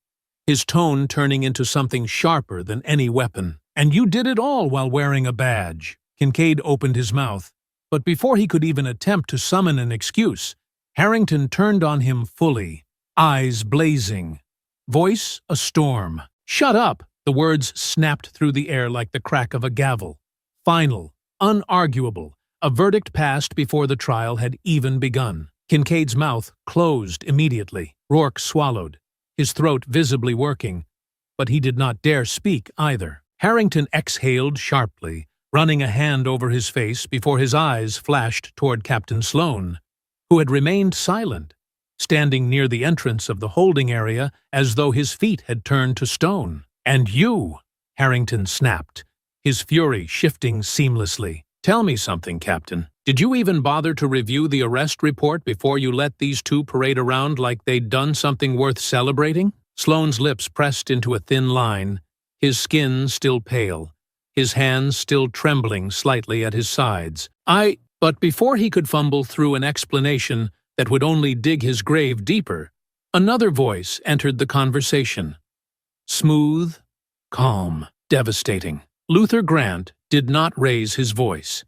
his tone turning into something sharper than any weapon. "And you did it all while wearing a badge." Kincaid opened his mouth, but before he could even attempt to summon an excuse, Harrington turned on him fully, eyes blazing, voice a storm. "Shut up!" The words snapped through the air like the crack of a gavel. Final, unarguable, a verdict passed before the trial had even begun. Kincaid's mouth closed immediately. Rourke swallowed, his throat visibly working, but he did not dare speak either. Harrington exhaled sharply, running a hand over his face before his eyes flashed toward Captain Sloane, who had remained silent, standing near the entrance of the holding area as though his feet had turned to stone. "And you," Harrington snapped, his fury shifting seamlessly. "Tell me something, Captain. Did you even bother to review the arrest report before you let these two parade around like they'd done something worth celebrating?" Sloane's lips pressed into a thin line, his skin still pale, his hands still trembling slightly at his sides. But before he could fumble through an explanation that would only dig his grave deeper, another voice entered the conversation. Smooth, calm, devastating. Luther Grant did not raise his voice.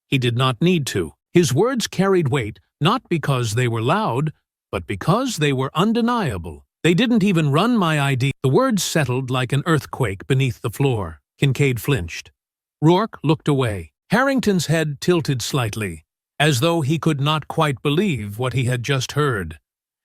He did not need to. His words carried weight not because they were loud, but because they were undeniable. "They didn't even run my ID." The words settled like an earthquake beneath the floor. Kincaid flinched. Rourke looked away. Harrington's head tilted slightly, as though he could not quite believe what he had just heard,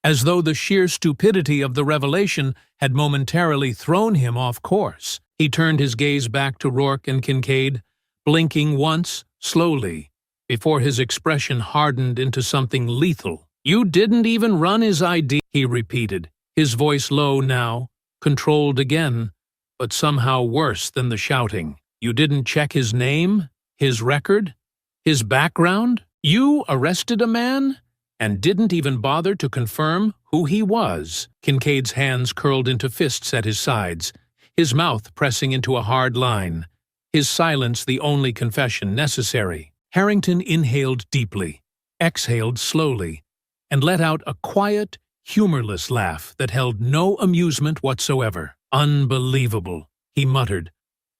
as though the sheer stupidity of the revelation had momentarily thrown him off course. He turned his gaze back to Rourke and Kincaid, blinking once, slowly, before his expression hardened into something lethal. "You didn't even run his ID," he repeated, his voice low now, controlled again, but somehow worse than the shouting. "You didn't check his name, his record, his background? You arrested a man and didn't even bother to confirm who he was?" Kincaid's hands curled into fists at his sides, his mouth pressing into a hard line, his silence the only confession necessary. Harrington inhaled deeply, exhaled slowly, and let out a quiet, humorless laugh that held no amusement whatsoever. "Unbelievable," he muttered.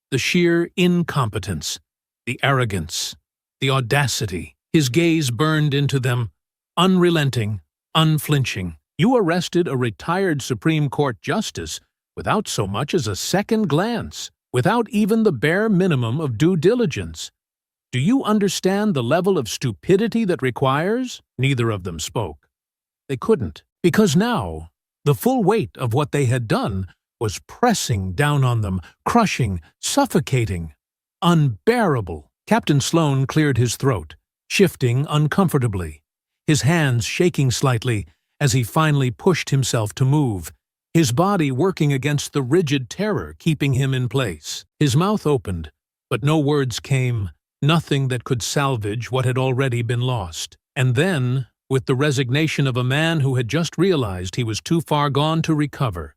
The sheer incompetence, the arrogance, the audacity. His gaze burned into them, unrelenting, unflinching. "You arrested a retired Supreme Court justice without so much as a second glance, without even the bare minimum of due diligence. Do you understand the level of stupidity that requires?" Neither of them spoke. They couldn't, because now the full weight of what they had done was pressing down on them, crushing, suffocating, unbearable. Captain Sloane cleared his throat, shifting uncomfortably, his hands shaking slightly as he finally pushed himself to move, his body working against the rigid terror keeping him in place. His mouth opened, but no words came, nothing that could salvage what had already been lost. And then, with the resignation of a man who had just realized he was too far gone to recover,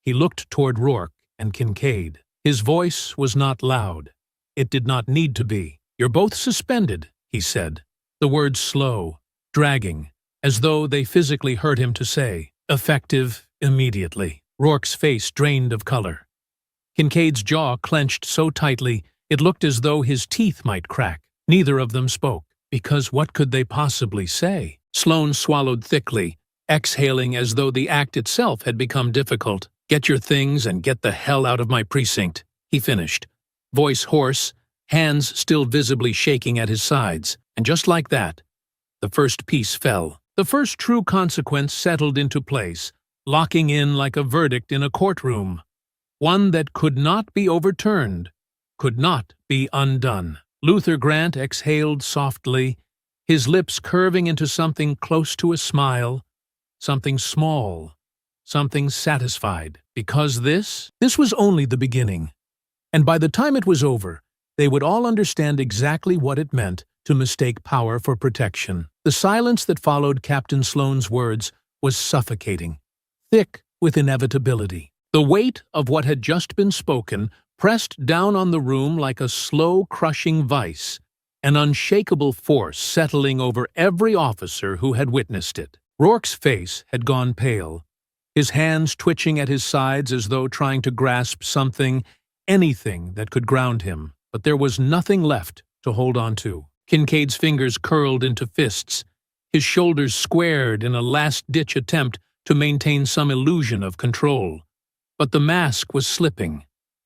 he looked toward Rourke and Kincaid. His voice was not loud. It did not need to be. "You're both suspended," he said, the words slow, dragging, as though they physically hurt him to say. "Effective immediately." Rourke's face drained of color. Kincaid's jaw clenched so tightly it looked as though his teeth might crack. Neither of them spoke, because what could they possibly say? Sloane swallowed thickly, exhaling as though the act itself had become difficult. "Get your things and get the hell out of my precinct," he finished, voice hoarse, hands still visibly shaking at his sides. And just like that, the first piece fell. The first true consequence settled into place, locking in like a verdict in a courtroom. One that could not be overturned, could not be undone. Luther Grant exhaled softly, his lips curving into something close to a smile, something small, something satisfied. Because this was only the beginning. And by the time it was over, they would all understand exactly what it meant to mistake power for protection. The silence that followed Captain Sloane's words was suffocating, thick with inevitability. The weight of what had just been spoken pressed down on the room like a slow, crushing vice, an unshakable force settling over every officer who had witnessed it. Rourke's face had gone pale, his hands twitching at his sides as though trying to grasp something, anything that could ground him. But there was nothing left to hold on to. Kincaid's fingers curled into fists, his shoulders squared in a last-ditch attempt to maintain some illusion of control. But the mask was slipping,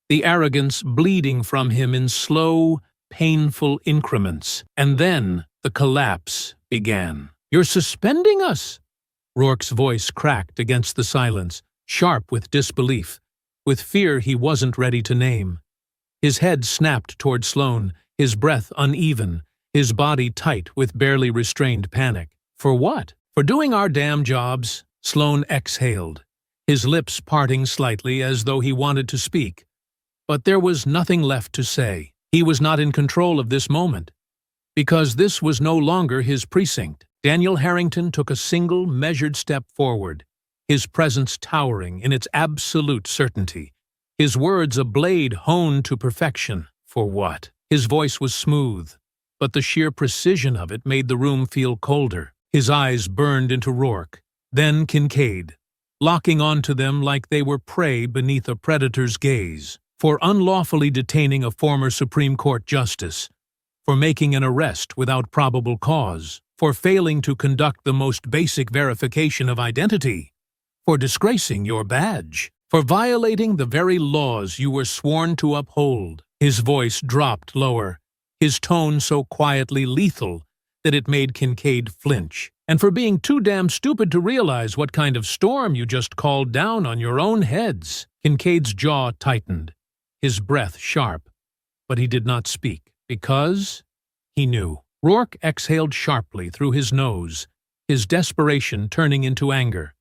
the arrogance bleeding from him in slow, painful increments. And then the collapse began. "You're suspending us?" Rourke's voice cracked against the silence, sharp with disbelief, with fear he wasn't ready to name. His head snapped toward Sloane, his breath uneven, his body tight with barely restrained panic. "For what?" "For doing our damn jobs," Sloane exhaled, his lips parting slightly as though he wanted to speak. But there was nothing left to say. He was not in control of this moment, because this was no longer his precinct. Daniel Harrington took a single, measured step forward, his presence towering in its absolute certainty, his words a blade honed to perfection. "For what?" His voice was smooth, but the sheer precision of it made the room feel colder. His eyes burned into Rourke, then Kincaid, locking onto them like they were prey beneath a predator's gaze. "For unlawfully detaining a former Supreme Court justice, for making an arrest without probable cause, for failing to conduct the most basic verification of identity, for disgracing your badge, for violating the very laws you were sworn to uphold." His voice dropped lower, his tone so quietly lethal that it made Kincaid flinch. "And for being too damn stupid to realize what kind of storm you just called down on your own heads." Kincaid's jaw tightened, his breath sharp, but he did not speak, because he knew. Rourke exhaled sharply through his nose, his desperation turning into anger.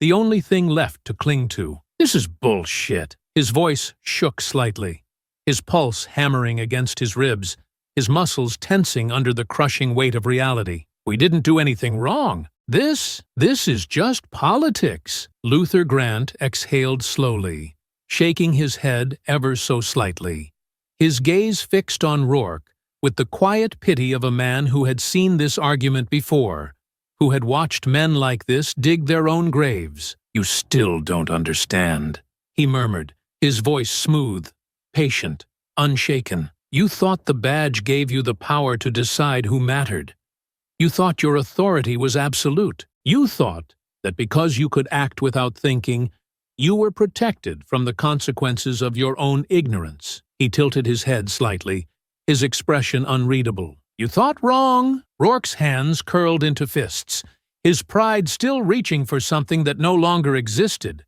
The only thing left to cling to. This is bullshit. His voice shook slightly, his pulse hammering against his ribs, his muscles tensing under the crushing weight of reality. We didn't do anything wrong. This is just politics. Luther Grant exhaled slowly, shaking his head ever so slightly, his gaze fixed on Rourke with the quiet pity of a man who had seen this argument before, who had watched men like this dig their own graves. "You still don't understand," he murmured, his voice smooth, patient, unshaken. "You thought the badge gave you the power to decide who mattered. You thought your authority was absolute. You thought that because you could act without thinking, you were protected from the consequences of your own ignorance." He tilted his head slightly, his expression unreadable. "You thought wrong." Rourke's hands curled into fists, his pride still reaching for something that no longer existed.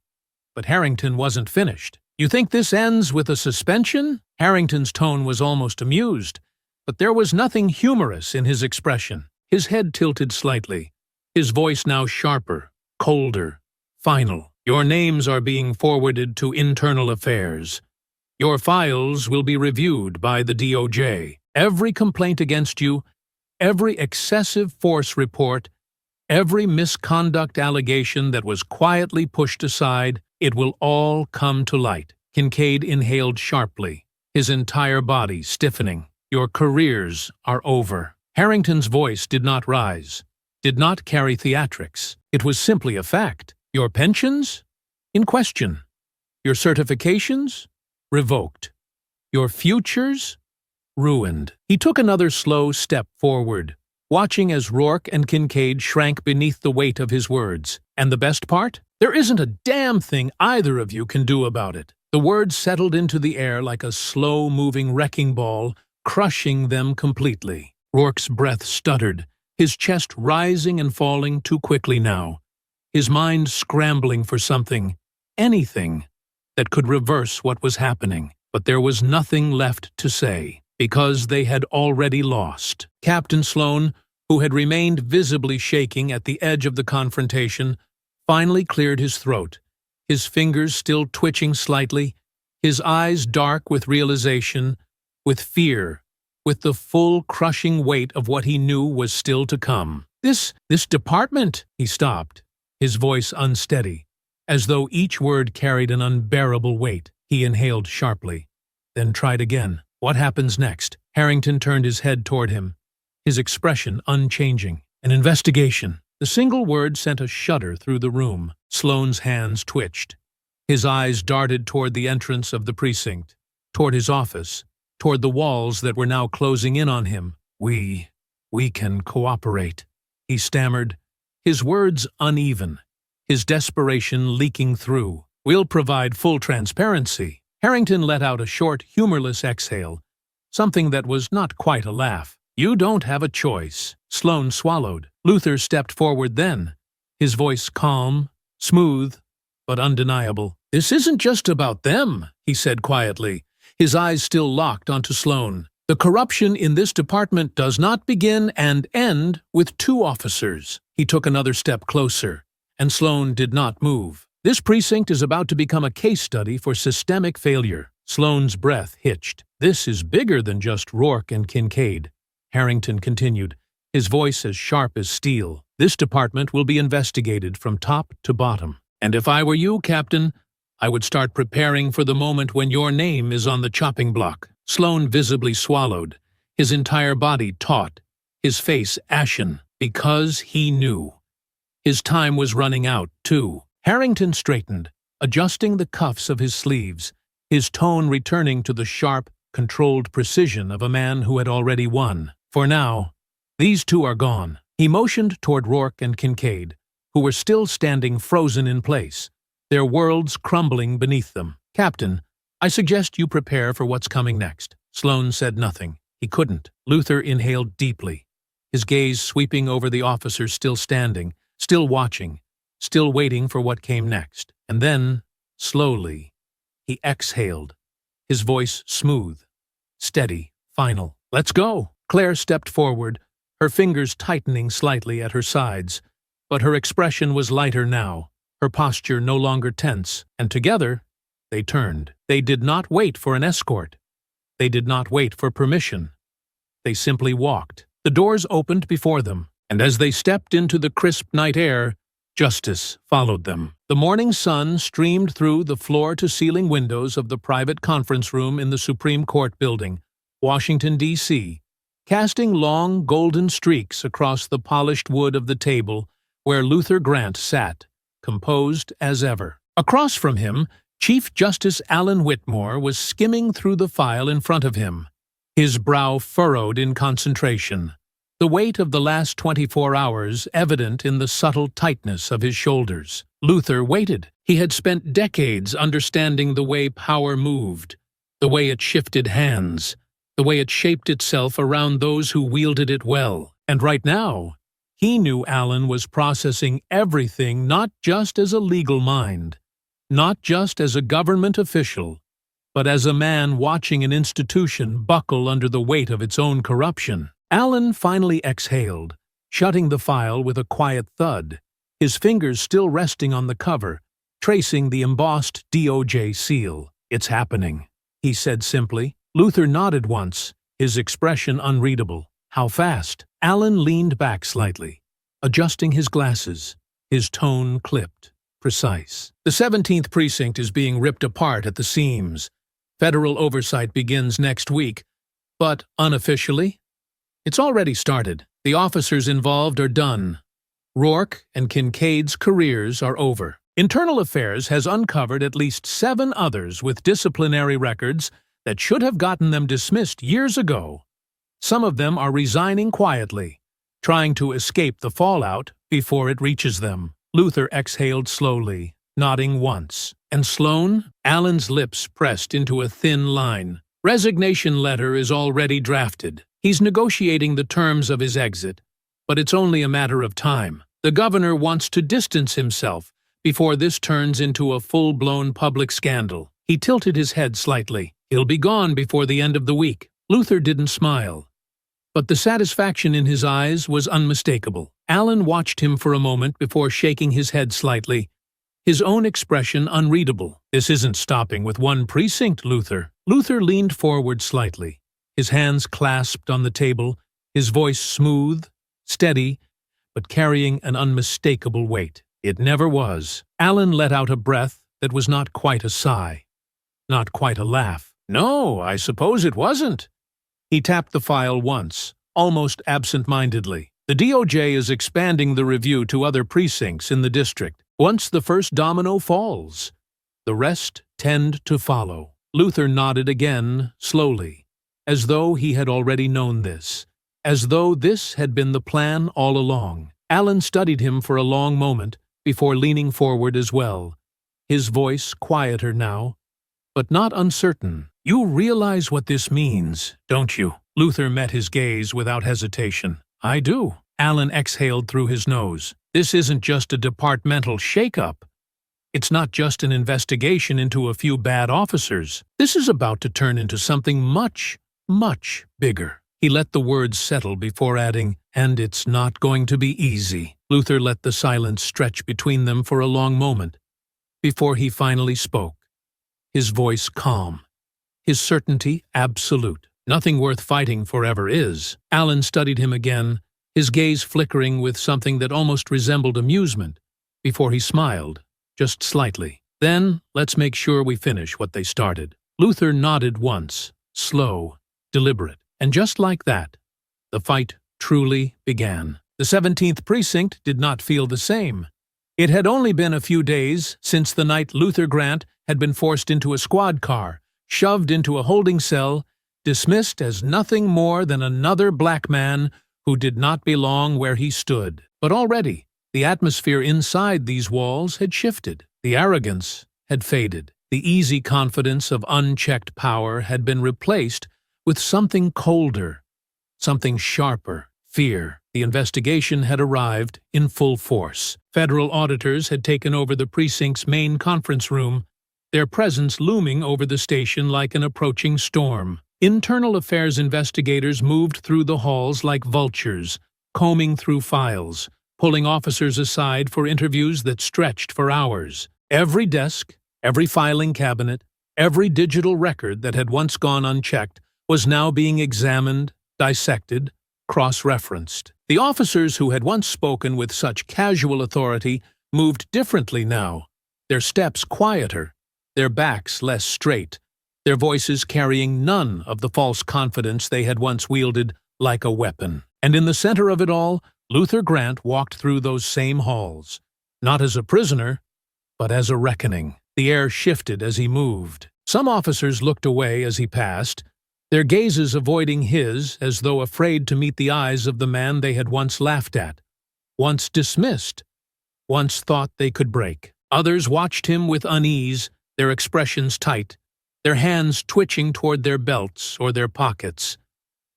But Harrington wasn't finished. "You think this ends with a suspension?" Harrington's tone was almost amused, but there was nothing humorous in his expression. His head tilted slightly, his voice now sharper, colder, final. "Your names are being forwarded to Internal Affairs. Your files will be reviewed by the DOJ. Every complaint against you, every excessive force report, every misconduct allegation that was quietly pushed aside, it will all come to light." Kincaid inhaled sharply, his entire body stiffening. "Your careers are over." Harrington's voice did not rise, did not carry theatrics. It was simply a fact. "Your pensions? In question. Your certifications? Revoked. Your futures? Ruined." He took another slow step forward, watching as Rourke and Kincaid shrank beneath the weight of his words. "And the best part? There isn't a damn thing either of you can do about it." The words settled into the air like a slow-moving wrecking ball, crushing them completely. Rourke's breath stuttered, his chest rising and falling too quickly now, his mind scrambling for something, anything, that could reverse what was happening. But there was nothing left to say, because they had already lost. Captain Sloane, who had remained visibly shaking at the edge of the confrontation, finally cleared his throat, his fingers still twitching slightly, his eyes dark with realization, with fear, with the full crushing weight of what he knew was still to come. This department," he stopped, his voice unsteady, as though each word carried an unbearable weight. He inhaled sharply, then tried again. "What happens next?" Harrington turned his head toward him, his expression unchanging. "An investigation." The single word sent a shudder through the room. Sloane's hands twitched. His eyes darted toward the entrance of the precinct, toward his office, toward the walls that were now closing in on him. We can cooperate," he stammered, his words uneven, his desperation leaking through. "We'll provide full transparency." Harrington let out a short, humorless exhale, something that was not quite a laugh. "You don't have a choice." Sloane swallowed. Luther stepped forward then, his voice calm, smooth, but undeniable. "This isn't just about them," he said quietly, his eyes still locked onto Sloane. "The corruption in this department does not begin and end with 2 officers." He took another step closer, and Sloane did not move. "This precinct is about to become a case study for systemic failure." Sloane's breath hitched. "This is bigger than just Rourke and Kincaid," Harrington continued, his voice as sharp as steel. "This department will be investigated from top to bottom. And if I were you, Captain, I would start preparing for the moment when your name is on the chopping block." Sloane visibly swallowed, his entire body taut, his face ashen, because he knew. His time was running out, too. Harrington straightened, adjusting the cuffs of his sleeves, his tone returning to the sharp, controlled precision of a man who had already won. "For now, these 2 are gone." He motioned toward Rourke and Kincaid, who were still standing frozen in place, their worlds crumbling beneath them. "Captain, I suggest you prepare for what's coming next." Sloane said nothing. He couldn't. Luther inhaled deeply, his gaze sweeping over the officers still standing, still watching, still waiting for what came next. And then, slowly, he exhaled, his voice smooth, steady, final. "Let's go." Claire stepped forward, her fingers tightening slightly at her sides, but her expression was lighter now, her posture no longer tense, and together they turned. They did not wait for an escort. They did not wait for permission. They simply walked. The doors opened before them, and as they stepped into the crisp night air, justice followed them. The morning sun streamed through the floor-to-ceiling windows of the private conference room in the Supreme Court building, Washington, D.C., casting long golden streaks across the polished wood of the table where Luther Grant sat, composed as ever. Across from him, Chief Justice Alan Whitmore was skimming through the file in front of him, his brow furrowed in concentration, the weight of the last 24 hours evident in the subtle tightness of his shoulders. Luther waited. He had spent decades understanding the way power moved, the way it shifted hands, the way it shaped itself around those who wielded it well. And right now, he knew Alan was processing everything not just as a legal mind, not just as a government official, but as a man watching an institution buckle under the weight of its own corruption. Alan finally exhaled, shutting the file with a quiet thud, his fingers still resting on the cover, tracing the embossed DOJ seal. "It's happening," he said simply. Luther nodded once, his expression unreadable. "How fast?" Alan leaned back slightly, adjusting his glasses, his tone clipped, precise. "The 17th Precinct is being ripped apart at the seams. Federal oversight begins next week, but unofficially, it's already started. The officers involved are done. Rourke and Kincaid's careers are over. Internal Affairs has uncovered at least 7 others with disciplinary records that should have gotten them dismissed years ago. Some of them are resigning quietly, trying to escape the fallout before it reaches them." Luther exhaled slowly, nodding once. "And Sloan?" Alan's lips pressed into a thin line. "Resignation letter is already drafted. He's negotiating the terms of his exit, but it's only a matter of time. The governor wants to distance himself before this turns into a full-blown public scandal." He tilted his head slightly. "He'll be gone before the end of the week." Luther didn't smile, but the satisfaction in his eyes was unmistakable. Alan watched him for a moment before shaking his head slightly, his own expression unreadable. "This isn't stopping with one precinct, Luther." Luther leaned forward slightly, his hands clasped on the table, his voice smooth, steady, but carrying an unmistakable weight. "It never was." Alan let out a breath that was not quite a sigh, not quite a laugh. "No, I suppose it wasn't." He tapped the file once, almost absent-mindedly. "The DOJ is expanding the review to other precincts in the district. Once the first domino falls, the rest tend to follow." Luther nodded again, slowly, as though he had already known this, as though this had been the plan all along. Alan studied him for a long moment before leaning forward as well, his voice quieter now, but not uncertain. "You realize what this means, don't you?" Luther met his gaze without hesitation. "I do." Alan exhaled through his nose. "This isn't just a departmental shake-up. It's not just an investigation into a few bad officers. This is about to turn into something much, much bigger." He let the words settle before adding, "And it's not going to be easy." Luther let the silence stretch between them for a long moment, before he finally spoke, his voice calm, his certainty absolute. "Nothing worth fighting for ever is." Alan studied him again, his gaze flickering with something that almost resembled amusement, before he smiled, just slightly. "Then, let's make sure we finish what they started." Luther nodded once, slow, deliberate, and just like that, the fight truly began. The 17th Precinct did not feel the same. It had only been a few days since the night Luther Grant had been forced into a squad car, shoved into a holding cell, dismissed as nothing more than another black man who did not belong where he stood. But already, the atmosphere inside these walls had shifted. The arrogance had faded. The easy confidence of unchecked power had been replaced with something colder, something sharper, fear. The investigation had arrived in full force. Federal auditors had taken over the precinct's main conference room, their presence looming over the station like an approaching storm. Internal Affairs investigators moved through the halls like vultures, combing through files, pulling officers aside for interviews that stretched for hours. Every desk, every filing cabinet, every digital record that had once gone unchecked was now being examined, dissected, cross-referenced. The officers who had once spoken with such casual authority moved differently now, their steps quieter, their backs less straight, their voices carrying none of the false confidence they had once wielded like a weapon. And in the center of it all, Luther Grant walked through those same halls, not as a prisoner, but as a reckoning. The air shifted as he moved. Some officers looked away as he passed, their gazes avoiding his as though afraid to meet the eyes of the man they had once laughed at, once dismissed, once thought they could break. Others watched him with unease, their expressions tight, their hands twitching toward their belts or their pockets,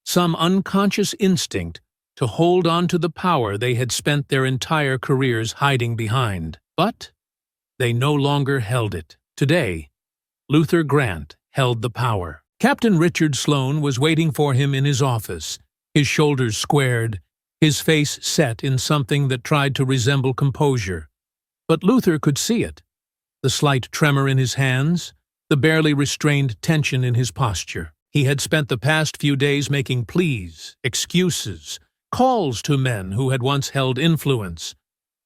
some unconscious instinct to hold on to the power they had spent their entire careers hiding behind. But they no longer held it. Today, Luther Grant held the power. Captain Richard Sloane was waiting for him in his office, his shoulders squared, his face set in something that tried to resemble composure. But Luther could see it, the slight tremor in his hands, the barely restrained tension in his posture. He had spent the past few days making pleas, excuses, calls to men who had once held influence,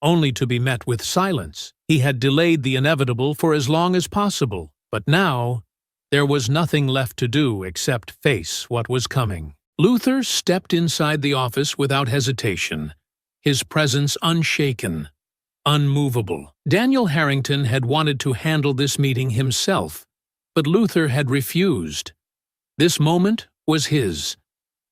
only to be met with silence. He had delayed the inevitable for as long as possible, but now there was nothing left to do except face what was coming. Luther stepped inside the office without hesitation, his presence unshaken, unmovable. Daniel Harrington had wanted to handle this meeting himself, but Luther had refused. This moment was his.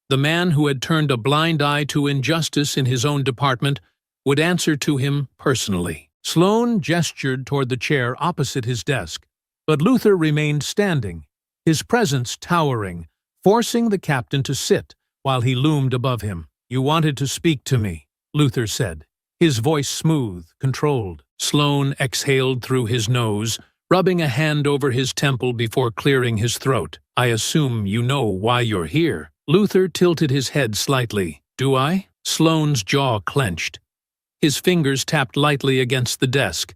The man who had turned a blind eye to injustice in his own department would answer to him personally. Sloane gestured toward the chair opposite his desk, but Luther remained standing, his presence towering, forcing the captain to sit while he loomed above him. "You wanted to speak to me," Luther said, his voice smooth, controlled. Sloane exhaled through his nose, rubbing a hand over his temple before clearing his throat. "I assume you know why you're here." Luther tilted his head slightly. "Do I?" Sloane's jaw clenched. His fingers tapped lightly against the desk,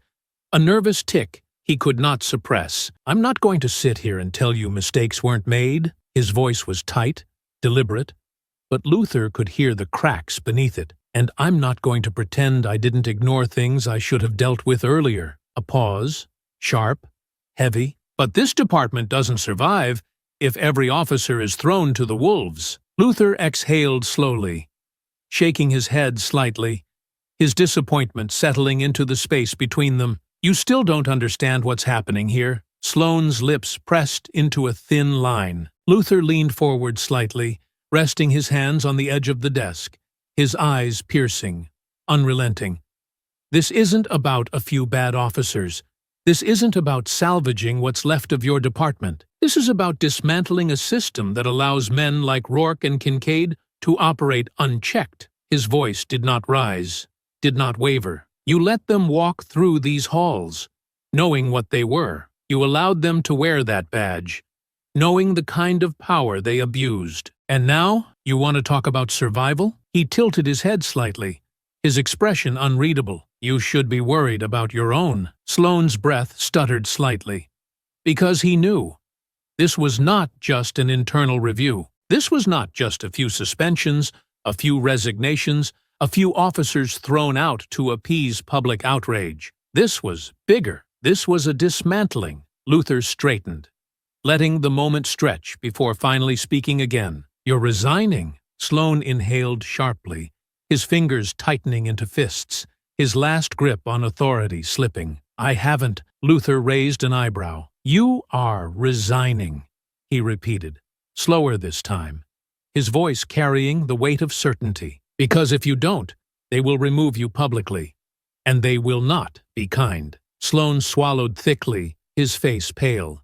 a nervous tick he could not suppress. "I'm not going to sit here and tell you mistakes weren't made." His voice was tight, deliberate, but Luther could hear the cracks beneath it. "And I'm not going to pretend I didn't ignore things I should have dealt with earlier." A pause, sharp, heavy. "But this department doesn't survive if every officer is thrown to the wolves." Luther exhaled slowly, shaking his head slightly, his disappointment settling into the space between them. "You still don't understand what's happening here." Sloane's lips pressed into a thin line. Luther leaned forward slightly, resting his hands on the edge of the desk, his eyes piercing, unrelenting. "This isn't about a few bad officers. This isn't about salvaging what's left of your department. This is about dismantling a system that allows men like Rourke and Kincaid to operate unchecked." His voice did not rise, did not waver. "You let them walk through these halls, knowing what they were. You allowed them to wear that badge, knowing the kind of power they abused. And now, you want to talk about survival?" He tilted his head slightly, his expression unreadable. "You should be worried about your own." Sloane's breath stuttered slightly, because he knew this was not just an internal review. This was not just a few suspensions, a few resignations, a few officers thrown out to appease public outrage. This was bigger. This was a dismantling. Luther straightened, letting the moment stretch before finally speaking again. "You're resigning." Sloane inhaled sharply, his fingers tightening into fists, his last grip on authority slipping. "I haven't." Luther raised an eyebrow. "You are resigning," he repeated, slower this time, his voice carrying the weight of certainty. "Because if you don't, they will remove you publicly, and they will not be kind." Sloane swallowed thickly, his face pale.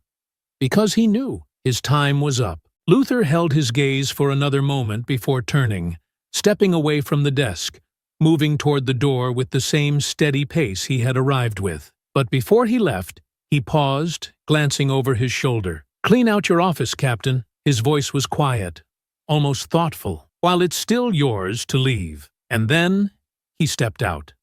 Because he knew his time was up. Luther held his gaze for another moment before turning, stepping away from the desk, moving toward the door with the same steady pace he had arrived with. But before he left, he paused, glancing over his shoulder. "Clean out your office, Captain." His voice was quiet, almost thoughtful. "While it's still yours to leave." And then he stepped out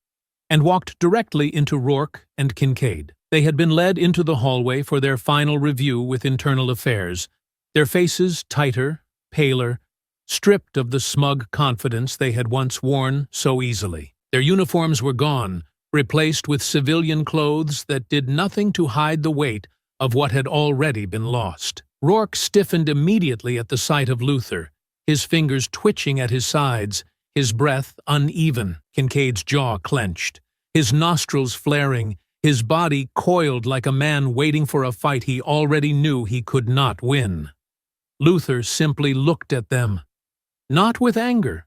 and walked directly into Rourke and Kincaid. They had been led into the hallway for their final review with Internal Affairs, their faces tighter, paler, stripped of the smug confidence they had once worn so easily. Their uniforms were gone, replaced with civilian clothes that did nothing to hide the weight of what had already been lost. Rourke stiffened immediately at the sight of Luther, his fingers twitching at his sides, his breath uneven. Kincaid's jaw clenched, his nostrils flaring, his body coiled like a man waiting for a fight he already knew he could not win. Luther simply looked at them, not with anger,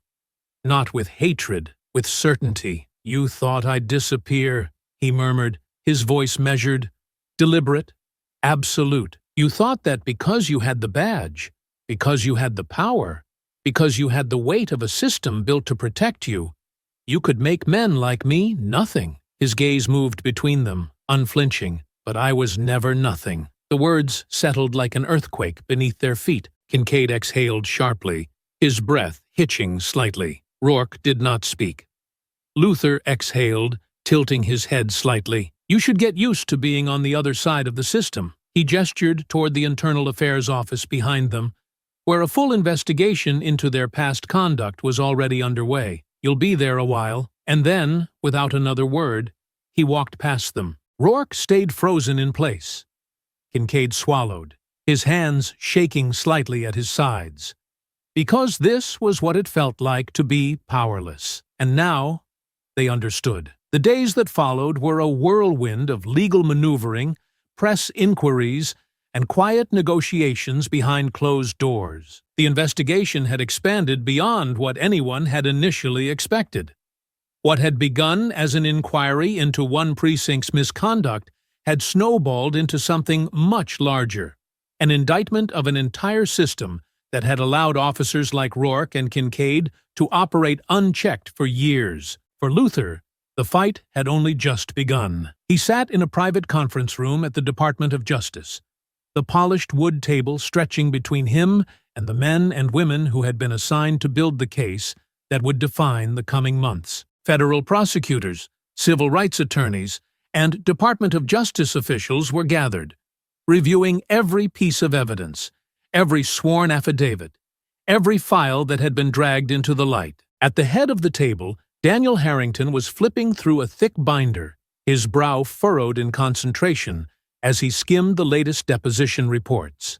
not with hatred, with certainty. "You thought I'd disappear," he murmured, his voice measured, deliberate, absolute. "You thought that because you had the badge, because you had the power, because you had the weight of a system built to protect you, you could make men like me nothing." His gaze moved between them, unflinching. "But I was never nothing." The words settled like an earthquake beneath their feet. Kincaid exhaled sharply, his breath hitching slightly. Rourke did not speak. Luther exhaled, tilting his head slightly. "You should get used to being on the other side of the system." He gestured toward the Internal Affairs office behind them, where a full investigation into their past conduct was already underway. "You'll be there a while." And then, without another word, he walked past them. Rourke stayed frozen in place. Kincaid swallowed, his hands shaking slightly at his sides. Because this was what it felt like to be powerless. And now, they understood. The days that followed were a whirlwind of legal maneuvering, press inquiries, and quiet negotiations behind closed doors. The investigation had expanded beyond what anyone had initially expected. What had begun as an inquiry into one precinct's misconduct had snowballed into something much larger, an indictment of an entire system that had allowed officers like Rourke and Kincaid to operate unchecked for years. For Luther, the fight had only just begun. He sat in a private conference room at the Department of Justice, the polished wood table stretching between him and the men and women who had been assigned to build the case that would define the coming months. Federal prosecutors, civil rights attorneys, and Department of Justice officials were gathered, reviewing every piece of evidence, every sworn affidavit, every file that had been dragged into the light. At the head of the table, Daniel Harrington was flipping through a thick binder, his brow furrowed in concentration as he skimmed the latest deposition reports.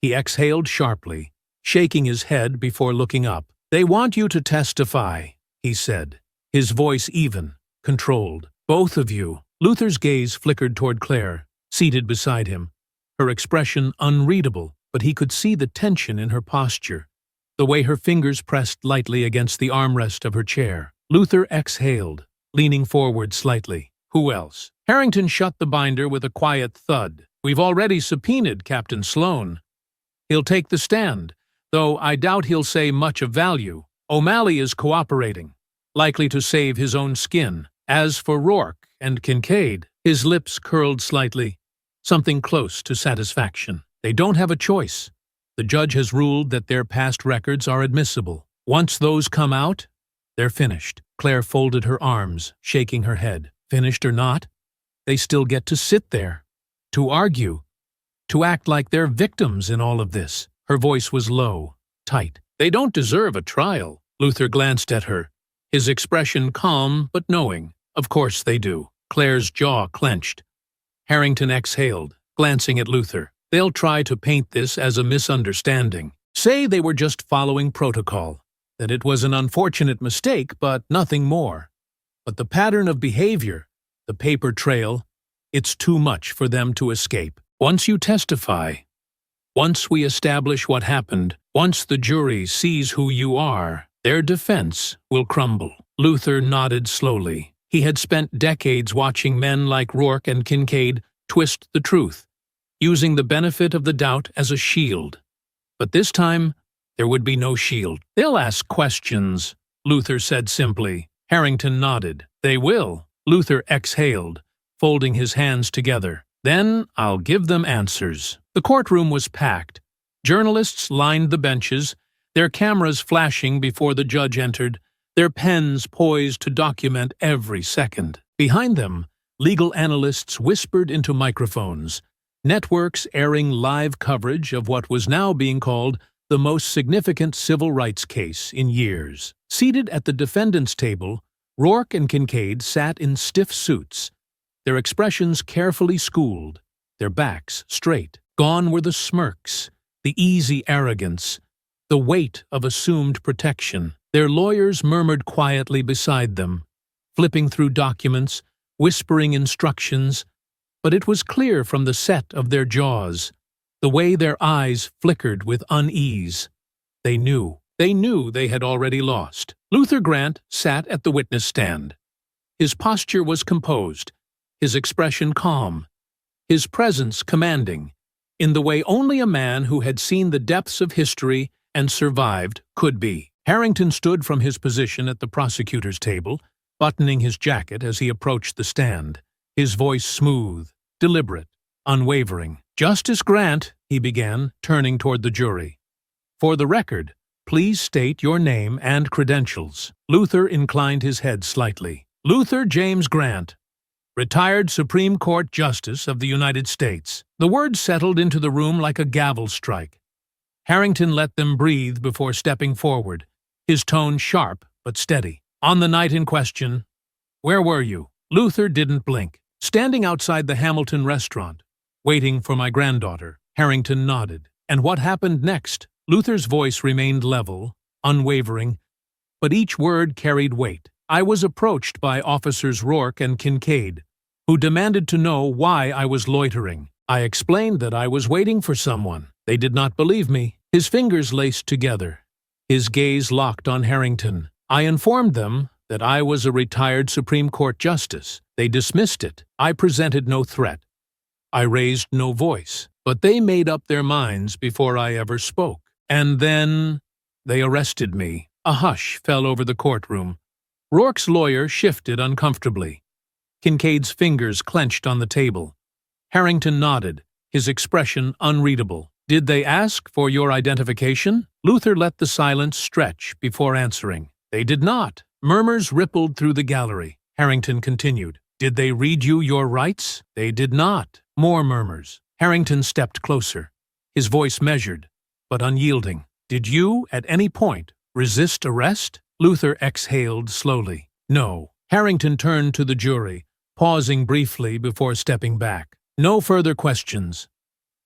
He exhaled sharply, shaking his head before looking up. "They want you to testify," he said, his voice even, controlled. "Both of you." Luther's gaze flickered toward Claire, seated beside him, her expression unreadable, but he could see the tension in her posture, the way her fingers pressed lightly against the armrest of her chair. Luther exhaled, leaning forward slightly. "Who else?" Harrington shut the binder with a quiet thud. "We've already subpoenaed Captain Sloan. He'll take the stand, though I doubt he'll say much of value. O'Malley is cooperating, likely to save his own skin. As for Rourke and Kincaid," his lips curled slightly, something close to satisfaction. "They don't have a choice. The judge has ruled that their past records are admissible. Once those come out, they're finished." Claire folded her arms, shaking her head. "Finished or not, they still get to sit there, to argue, to act like they're victims in all of this." Her voice was low, tight. "They don't deserve a trial." Luther glanced at her, his expression calm but knowing. "Of course they do." Claire's jaw clenched. Harrington exhaled, glancing at Luther. "They'll try to paint this as a misunderstanding. Say they were just following protocol, that it was an unfortunate mistake, but nothing more. But the pattern of behavior, the paper trail, it's too much for them to escape. Once you testify, once we establish what happened, once the jury sees who you are, their defense will crumble." Luther nodded slowly. He had spent decades watching men like Rourke and Kincaid twist the truth, using the benefit of the doubt as a shield. But this time, there would be no shield. "They'll ask questions," Luther said simply. Harrington nodded. "They will." Luther exhaled, folding his hands together. "Then I'll give them answers." The courtroom was packed. Journalists lined the benches, their cameras flashing before the judge entered, their pens poised to document every second. Behind them, legal analysts whispered into microphones, networks airing live coverage of what was now being called the most significant civil rights case in years. Seated at the defendant's table, Rourke and Kincaid sat in stiff suits, their expressions carefully schooled, their backs straight. Gone were the smirks, the easy arrogance, the weight of assumed protection. Their lawyers murmured quietly beside them, flipping through documents, whispering instructions, but it was clear from the set of their jaws, the way their eyes flickered with unease. They knew they had already lost. Luther Grant sat at the witness stand. His posture was composed, his expression calm, his presence commanding, in the way only a man who had seen the depths of history and survived could be. Harrington stood from his position at the prosecutor's table, buttoning his jacket as he approached the stand, his voice smooth, deliberate, unwavering. "Justice Grant," he began, turning toward the jury. "For the record, please state your name and credentials." Luther inclined his head slightly. "Luther James Grant, retired Supreme Court Justice of the United States." The words settled into the room like a gavel strike. Harrington let them breathe before stepping forward, his tone sharp but steady. "On the night in question, where were you?" Luther didn't blink. "Standing outside the Hamilton restaurant, waiting for my granddaughter." Harrington nodded. "And what happened next?" Luther's voice remained level, unwavering, but each word carried weight. "I was approached by Officers Rourke and Kincaid, who demanded to know why I was loitering. I explained that I was waiting for someone. They did not believe me." His fingers laced together, his gaze locked on Harrington. "I informed them that I was a retired Supreme Court Justice. They dismissed it. I presented no threat. I raised no voice. But they made up their minds before I ever spoke. And then they arrested me." A hush fell over the courtroom. Rourke's lawyer shifted uncomfortably. Kincaid's fingers clenched on the table. Harrington nodded, his expression unreadable. "Did they ask for your identification?" Luther let the silence stretch before answering. "They did not." Murmurs rippled through the gallery. Harrington continued. "Did they read you your rights?" "They did not." More murmurs. Harrington stepped closer, his voice measured, but unyielding. "Did you, at any point, resist arrest?" Luther exhaled slowly. "No." Harrington turned to the jury, pausing briefly before stepping back. No further questions.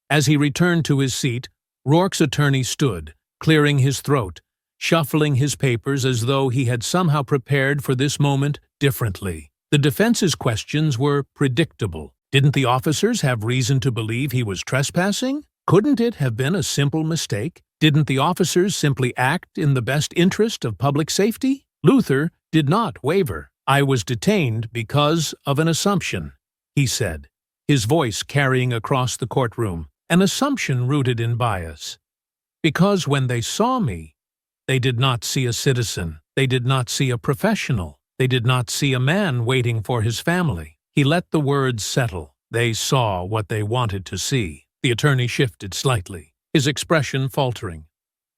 As he returned to his seat, Rourke's attorney stood, clearing his throat, shuffling his papers as though he had somehow prepared for this moment differently. The defense's questions were predictable. Didn't the officers have reason to believe he was trespassing? Couldn't it have been a simple mistake? Didn't the officers simply act in the best interest of public safety? Luther did not waver. "I was detained because of an assumption," he said, his voice carrying across the courtroom. "An assumption rooted in bias. Because when they saw me, they did not see a citizen. They did not see a professional. They did not see a man waiting for his family." He let the words settle. "They saw what they wanted to see." The attorney shifted slightly, his expression faltering.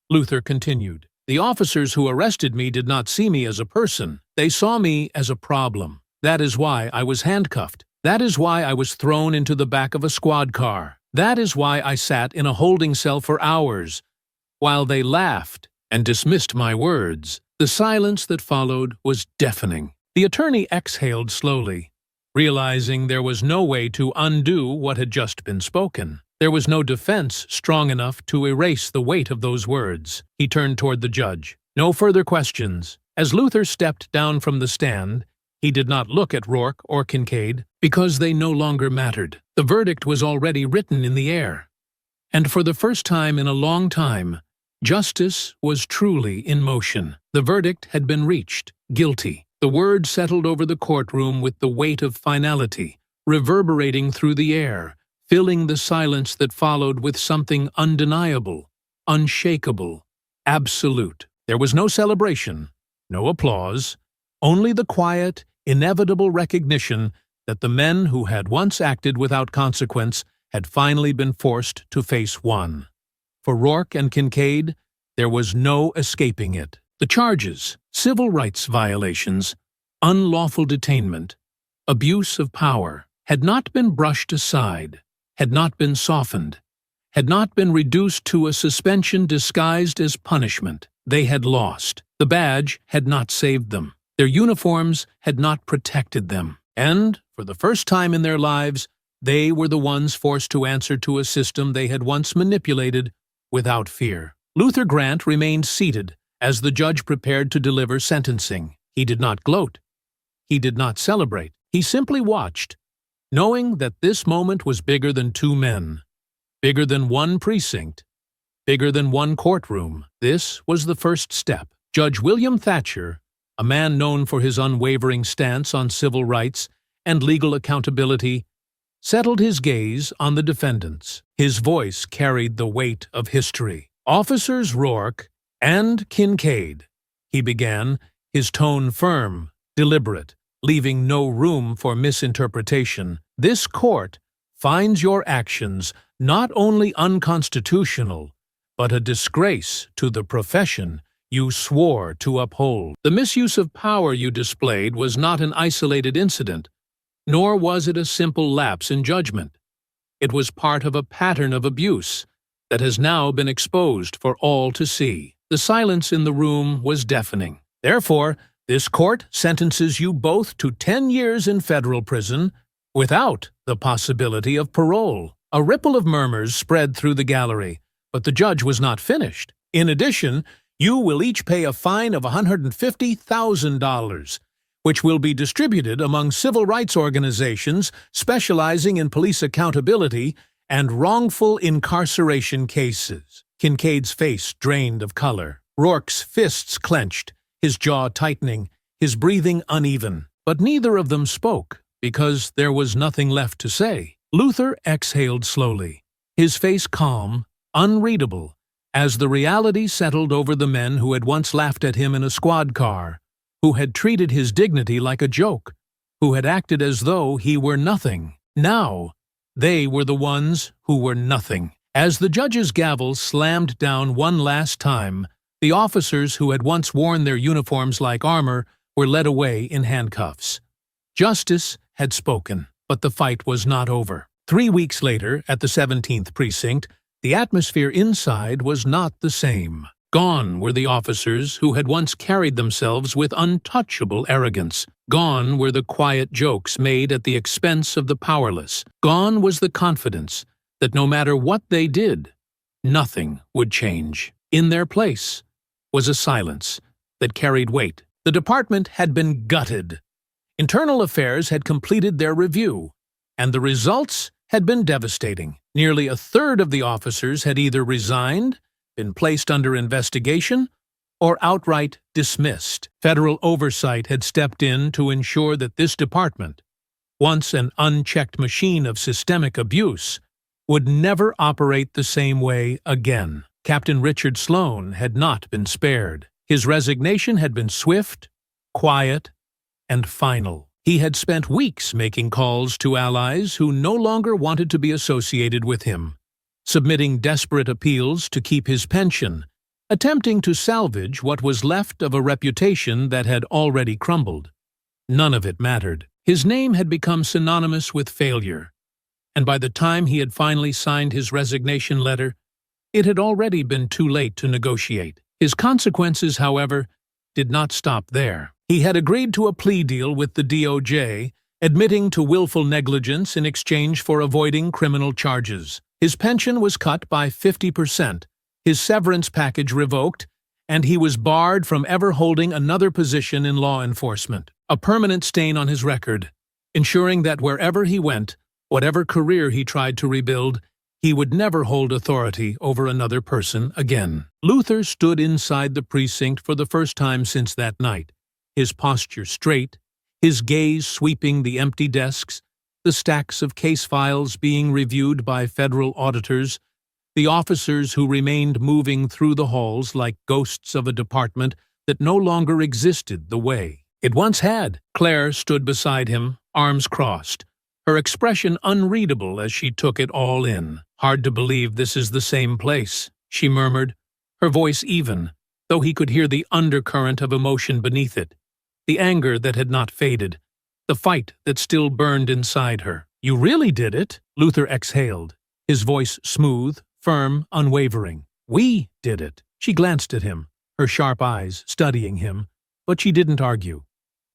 Luther continued. "The officers who arrested me did not see me as a person. They saw me as a problem. That is why I was handcuffed. That is why I was thrown into the back of a squad car. That is why I sat in a holding cell for hours, while they laughed and dismissed my words." The silence that followed was deafening. The attorney exhaled slowly, realizing there was no way to undo what had just been spoken. There was no defense strong enough to erase the weight of those words. He turned toward the judge. "No further questions." As Luther stepped down from the stand, he did not look at Rourke or Kincaid, because they no longer mattered. The verdict was already written in the air. And for the first time in a long time, justice was truly in motion. The verdict had been reached. Guilty. The word settled over the courtroom with the weight of finality, reverberating through the air, filling the silence that followed with something undeniable, unshakable, absolute. There was no celebration, no applause, only the quiet, inevitable recognition that the men who had once acted without consequence had finally been forced to face one. For Rourke and Kincaid, there was no escaping it. The charges: civil rights violations, unlawful detainment, abuse of power, had not been brushed aside, had not been softened, had not been reduced to a suspension disguised as punishment. They had lost. The badge had not saved them. Their uniforms had not protected them. And, for the first time in their lives, they were the ones forced to answer to a system they had once manipulated without fear. Luther Grant remained seated as the judge prepared to deliver sentencing. He did not gloat. He did not celebrate. He simply watched, knowing that this moment was bigger than two men, bigger than one precinct, bigger than one courtroom. This was the first step. Judge William Thatcher, a man known for his unwavering stance on civil rights and legal accountability, settled his gaze on the defendants. His voice carried the weight of history. "Officers Rourke and Kincaid," he began, his tone firm, deliberate, leaving no room for misinterpretation. "This court finds your actions not only unconstitutional, but a disgrace to the profession you swore to uphold. The misuse of power you displayed was not an isolated incident, nor was it a simple lapse in judgment. It was part of a pattern of abuse that has now been exposed for all to see." The silence in the room was deafening. "Therefore, this court sentences you both to 10 years in federal prison without the possibility of parole." A ripple of murmurs spread through the gallery, but the judge was not finished. "In addition, you will each pay a fine of $150,000, which will be distributed among civil rights organizations specializing in police accountability and wrongful incarceration cases." Kincaid's face drained of color. Rourke's fists clenched, his jaw tightening, his breathing uneven. But neither of them spoke, because there was nothing left to say. Luther exhaled slowly, his face calm, unreadable, as the reality settled over the men who had once laughed at him in a squad car, who had treated his dignity like a joke, who had acted as though he were nothing. Now, they were the ones who were nothing. As the judge's gavel slammed down one last time, the officers who had once worn their uniforms like armor were led away in handcuffs. Justice had spoken, but the fight was not over. 3 weeks later, at the 17th Precinct, the atmosphere inside was not the same. Gone were the officers who had once carried themselves with untouchable arrogance. Gone were the quiet jokes made at the expense of the powerless. Gone was the confidence that no matter what they did, nothing would change. In their place was a silence that carried weight. The department had been gutted. Internal Affairs had completed their review, and the results had been devastating. Nearly a third of the officers had either resigned, been placed under investigation, or outright dismissed. Federal oversight had stepped in to ensure that this department, once an unchecked machine of systemic abuse, would never operate the same way again. Captain Richard Sloan had not been spared. His resignation had been swift, quiet, and final. He had spent weeks making calls to allies who no longer wanted to be associated with him, submitting desperate appeals to keep his pension, attempting to salvage what was left of a reputation that had already crumbled. None of it mattered. His name had become synonymous with failure, and by the time he had finally signed his resignation letter, it had already been too late to negotiate. His consequences, however, did not stop there. He had agreed to a plea deal with the DOJ, admitting to willful negligence in exchange for avoiding criminal charges. His pension was cut by 50%, his severance package revoked, and he was barred from ever holding another position in law enforcement, a permanent stain on his record, ensuring that wherever he went, whatever career he tried to rebuild, he would never hold authority over another person again. Luther stood inside the precinct for the first time since that night, his posture straight, his gaze sweeping the empty desks, the stacks of case files being reviewed by federal auditors, the officers who remained moving through the halls like ghosts of a department that no longer existed the way it once had. Claire stood beside him, arms crossed, her expression unreadable as she took it all in. "Hard to believe this is the same place," she murmured, her voice even, though he could hear the undercurrent of emotion beneath it, the anger that had not faded, the fight that still burned inside her. "You really did it?" Luther exhaled, his voice smooth, firm, unwavering. "We did it." She glanced at him, her sharp eyes studying him, but she didn't argue.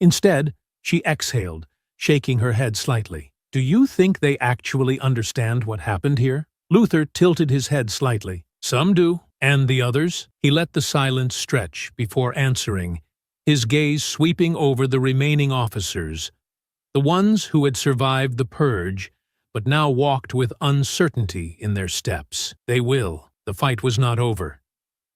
Instead, she exhaled, shaking her head slightly. "Do you think they actually understand what happened here?" Luther tilted his head slightly. "Some do. And the others?" He let the silence stretch before answering, his gaze sweeping over the remaining officers, the ones who had survived the purge, but now walked with uncertainty in their steps. "They will." The fight was not over.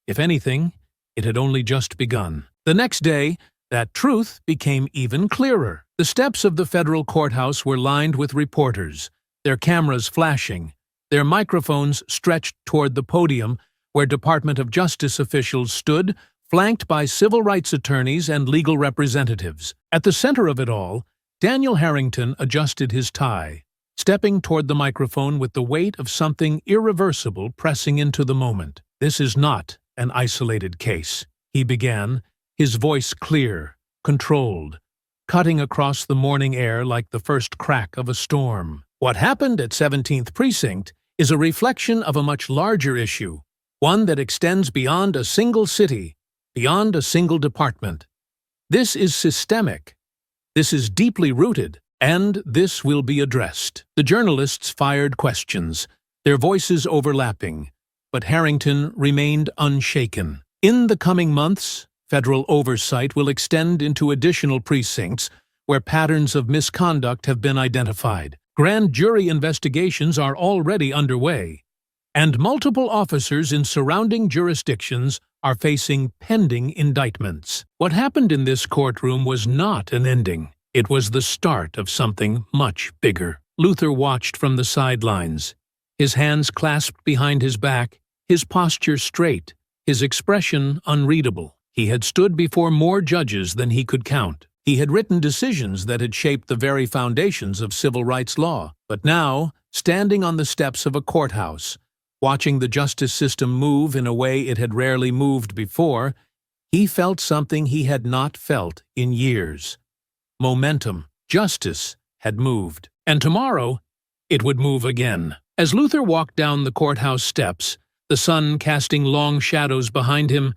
If anything, it had only just begun. The next day, that truth became even clearer. The steps of the federal courthouse were lined with reporters, their cameras flashing, their microphones stretched toward the podium where Department of Justice officials stood, flanked by civil rights attorneys and legal representatives. At the center of it all, Daniel Harrington adjusted his tie, stepping toward the microphone with the weight of something irreversible pressing into the moment. "This is not an isolated case," he began, his voice clear, controlled, cutting across the morning air like the first crack of a storm. "What happened at 17th Precinct is a reflection of a much larger issue, one that extends beyond a single city, beyond a single department. This is systemic. This is deeply rooted, and this will be addressed." The journalists fired questions, their voices overlapping, but Harrington remained unshaken. "In the coming months, federal oversight will extend into additional precincts where patterns of misconduct have been identified. Grand jury investigations are already underway, and multiple officers in surrounding jurisdictions are facing pending indictments." What happened in this courtroom was not an ending. It was the start of something much bigger. Luther watched from the sidelines, his hands clasped behind his back, his posture straight, his expression unreadable. He had stood before more judges than he could count. He had written decisions that had shaped the very foundations of civil rights law. But now, standing on the steps of a courthouse, watching the justice system move in a way it had rarely moved before, he felt something he had not felt in years. Momentum. Justice had moved. And tomorrow, it would move again. As Luther walked down the courthouse steps, the sun casting long shadows behind him,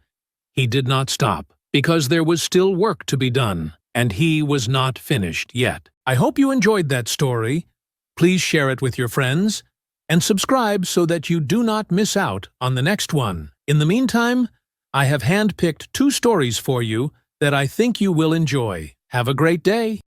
he did not stop, because there was still work to be done, and he was not finished yet. I hope you enjoyed that story. Please share it with your friends, and subscribe so that you do not miss out on the next one. In the meantime, I have handpicked 2 stories for you that I think you will enjoy. Have a great day.